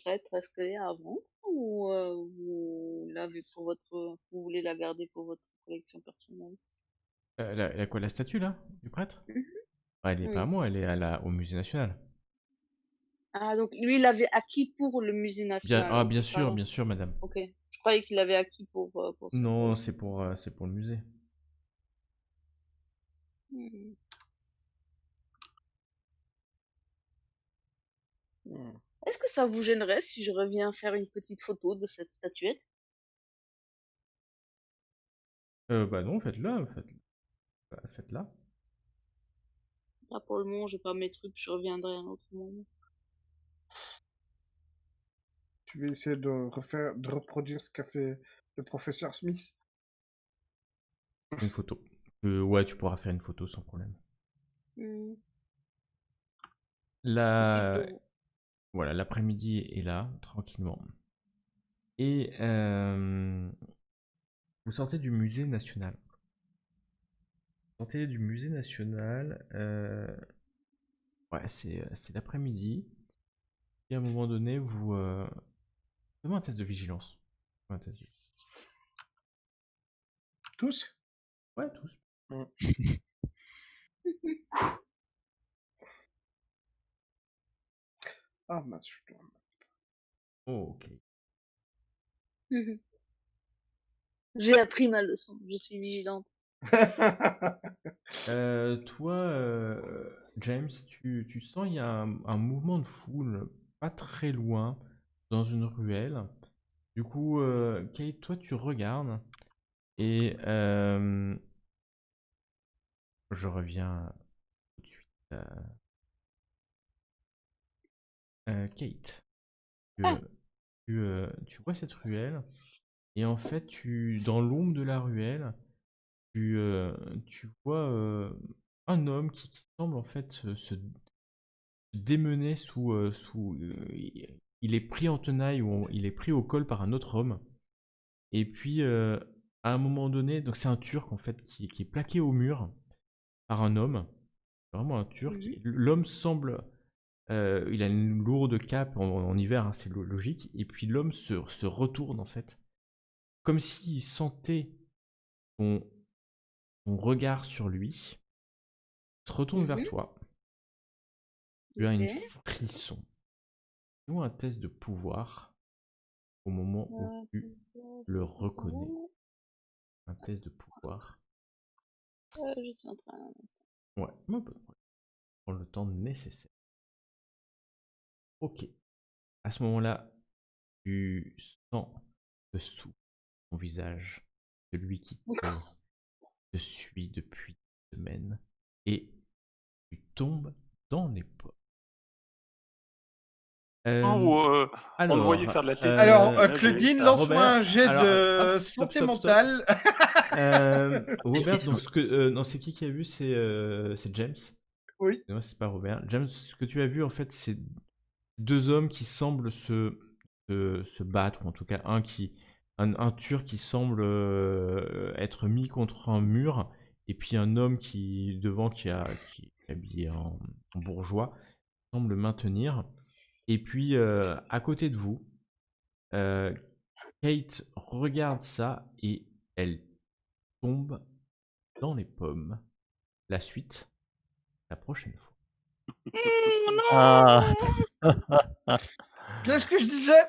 prêtre, est-ce qu'elle est à vendre ou vous voulez la garder pour votre collection personnelle? La statue là, du prêtre? Mhm. Elle n'est pas à Oui. moi, elle est au musée national. Ah, donc lui, il l'avait acquis pour le musée national. Bien Ok, pardon. sûr, madame. Ok. Je croyais qu'il l'avait acquis pour ça. Non, c'est pour le musée. Hmm. Est-ce que ça vous gênerait si je reviens faire une petite photo de cette statuette? Bah non, faites-la. Faites-la. Là, pour le moment, j'ai pas mes trucs, je reviendrai à un autre moment. Tu veux essayer de reproduire ce qu'a fait le professeur Smith? Une photo. Ouais, tu pourras faire une photo sans problème. Hmm. La... Aussitôt. Voilà, l'après-midi est là, tranquillement. Et vous sortez du musée national. Vous sortez du musée national. Ouais, c'est l'après-midi. Et à un moment donné, vous faites un test de vigilance. Faites un test de- Tous? Ouais, tous. Ah mince, je dois... Oh, ok. J'ai appris ma leçon. Je suis vigilante. Toi, James, tu sens il y a un mouvement de foule pas très loin dans une ruelle. Du coup, Kate, toi, tu regardes et je reviens tout de suite. Kate, tu, Ah. tu vois cette ruelle et en fait, dans l'ombre de la ruelle, tu vois un homme qui semble en fait se démener il est pris en tenaille ou il est pris au col par un autre homme. Et puis, à un moment donné, donc c'est un Turc en fait qui est plaqué au mur par un homme. C'est vraiment un Turc. Mhm. L'homme semble, il a une lourde cape en hiver, hein, c'est logique. Et puis l'homme se retourne en fait, comme s'il sentait ton, ton regard sur lui. Il se retourne vers Mhm. toi. Tu as une Ok. frisson. Fais-moi un test de pouvoir au moment où tu le reconnais. Un test de pouvoir. Je suis en train. Ouais, un peu. Prends le temps nécessaire. Ok. À ce moment-là, tu sens le souffle ton visage, celui qui te suit depuis des semaines, et tu tombes dans les pommes. Ou on le voyait Alors, faire de l'athlétisme. Alors, Imaginez. Claudine, lance-moi Robert, un jet alors, de hop, santé stop. mentale. Robert, donc non, c'est qui a vu, c'est James. Oui. Non, c'est pas Robert. James, ce que tu as vu, en fait, c'est deux hommes qui semblent se battre, ou en tout cas un Turc qui semble être mis contre un mur, et puis un homme qui devant qui est habillé en bourgeois semble maintenir. Et puis à côté de vous, euh, Kate regarde ça et elle tombe dans les pommes. La suite, la prochaine fois. Ah. Qu'est-ce que je disais?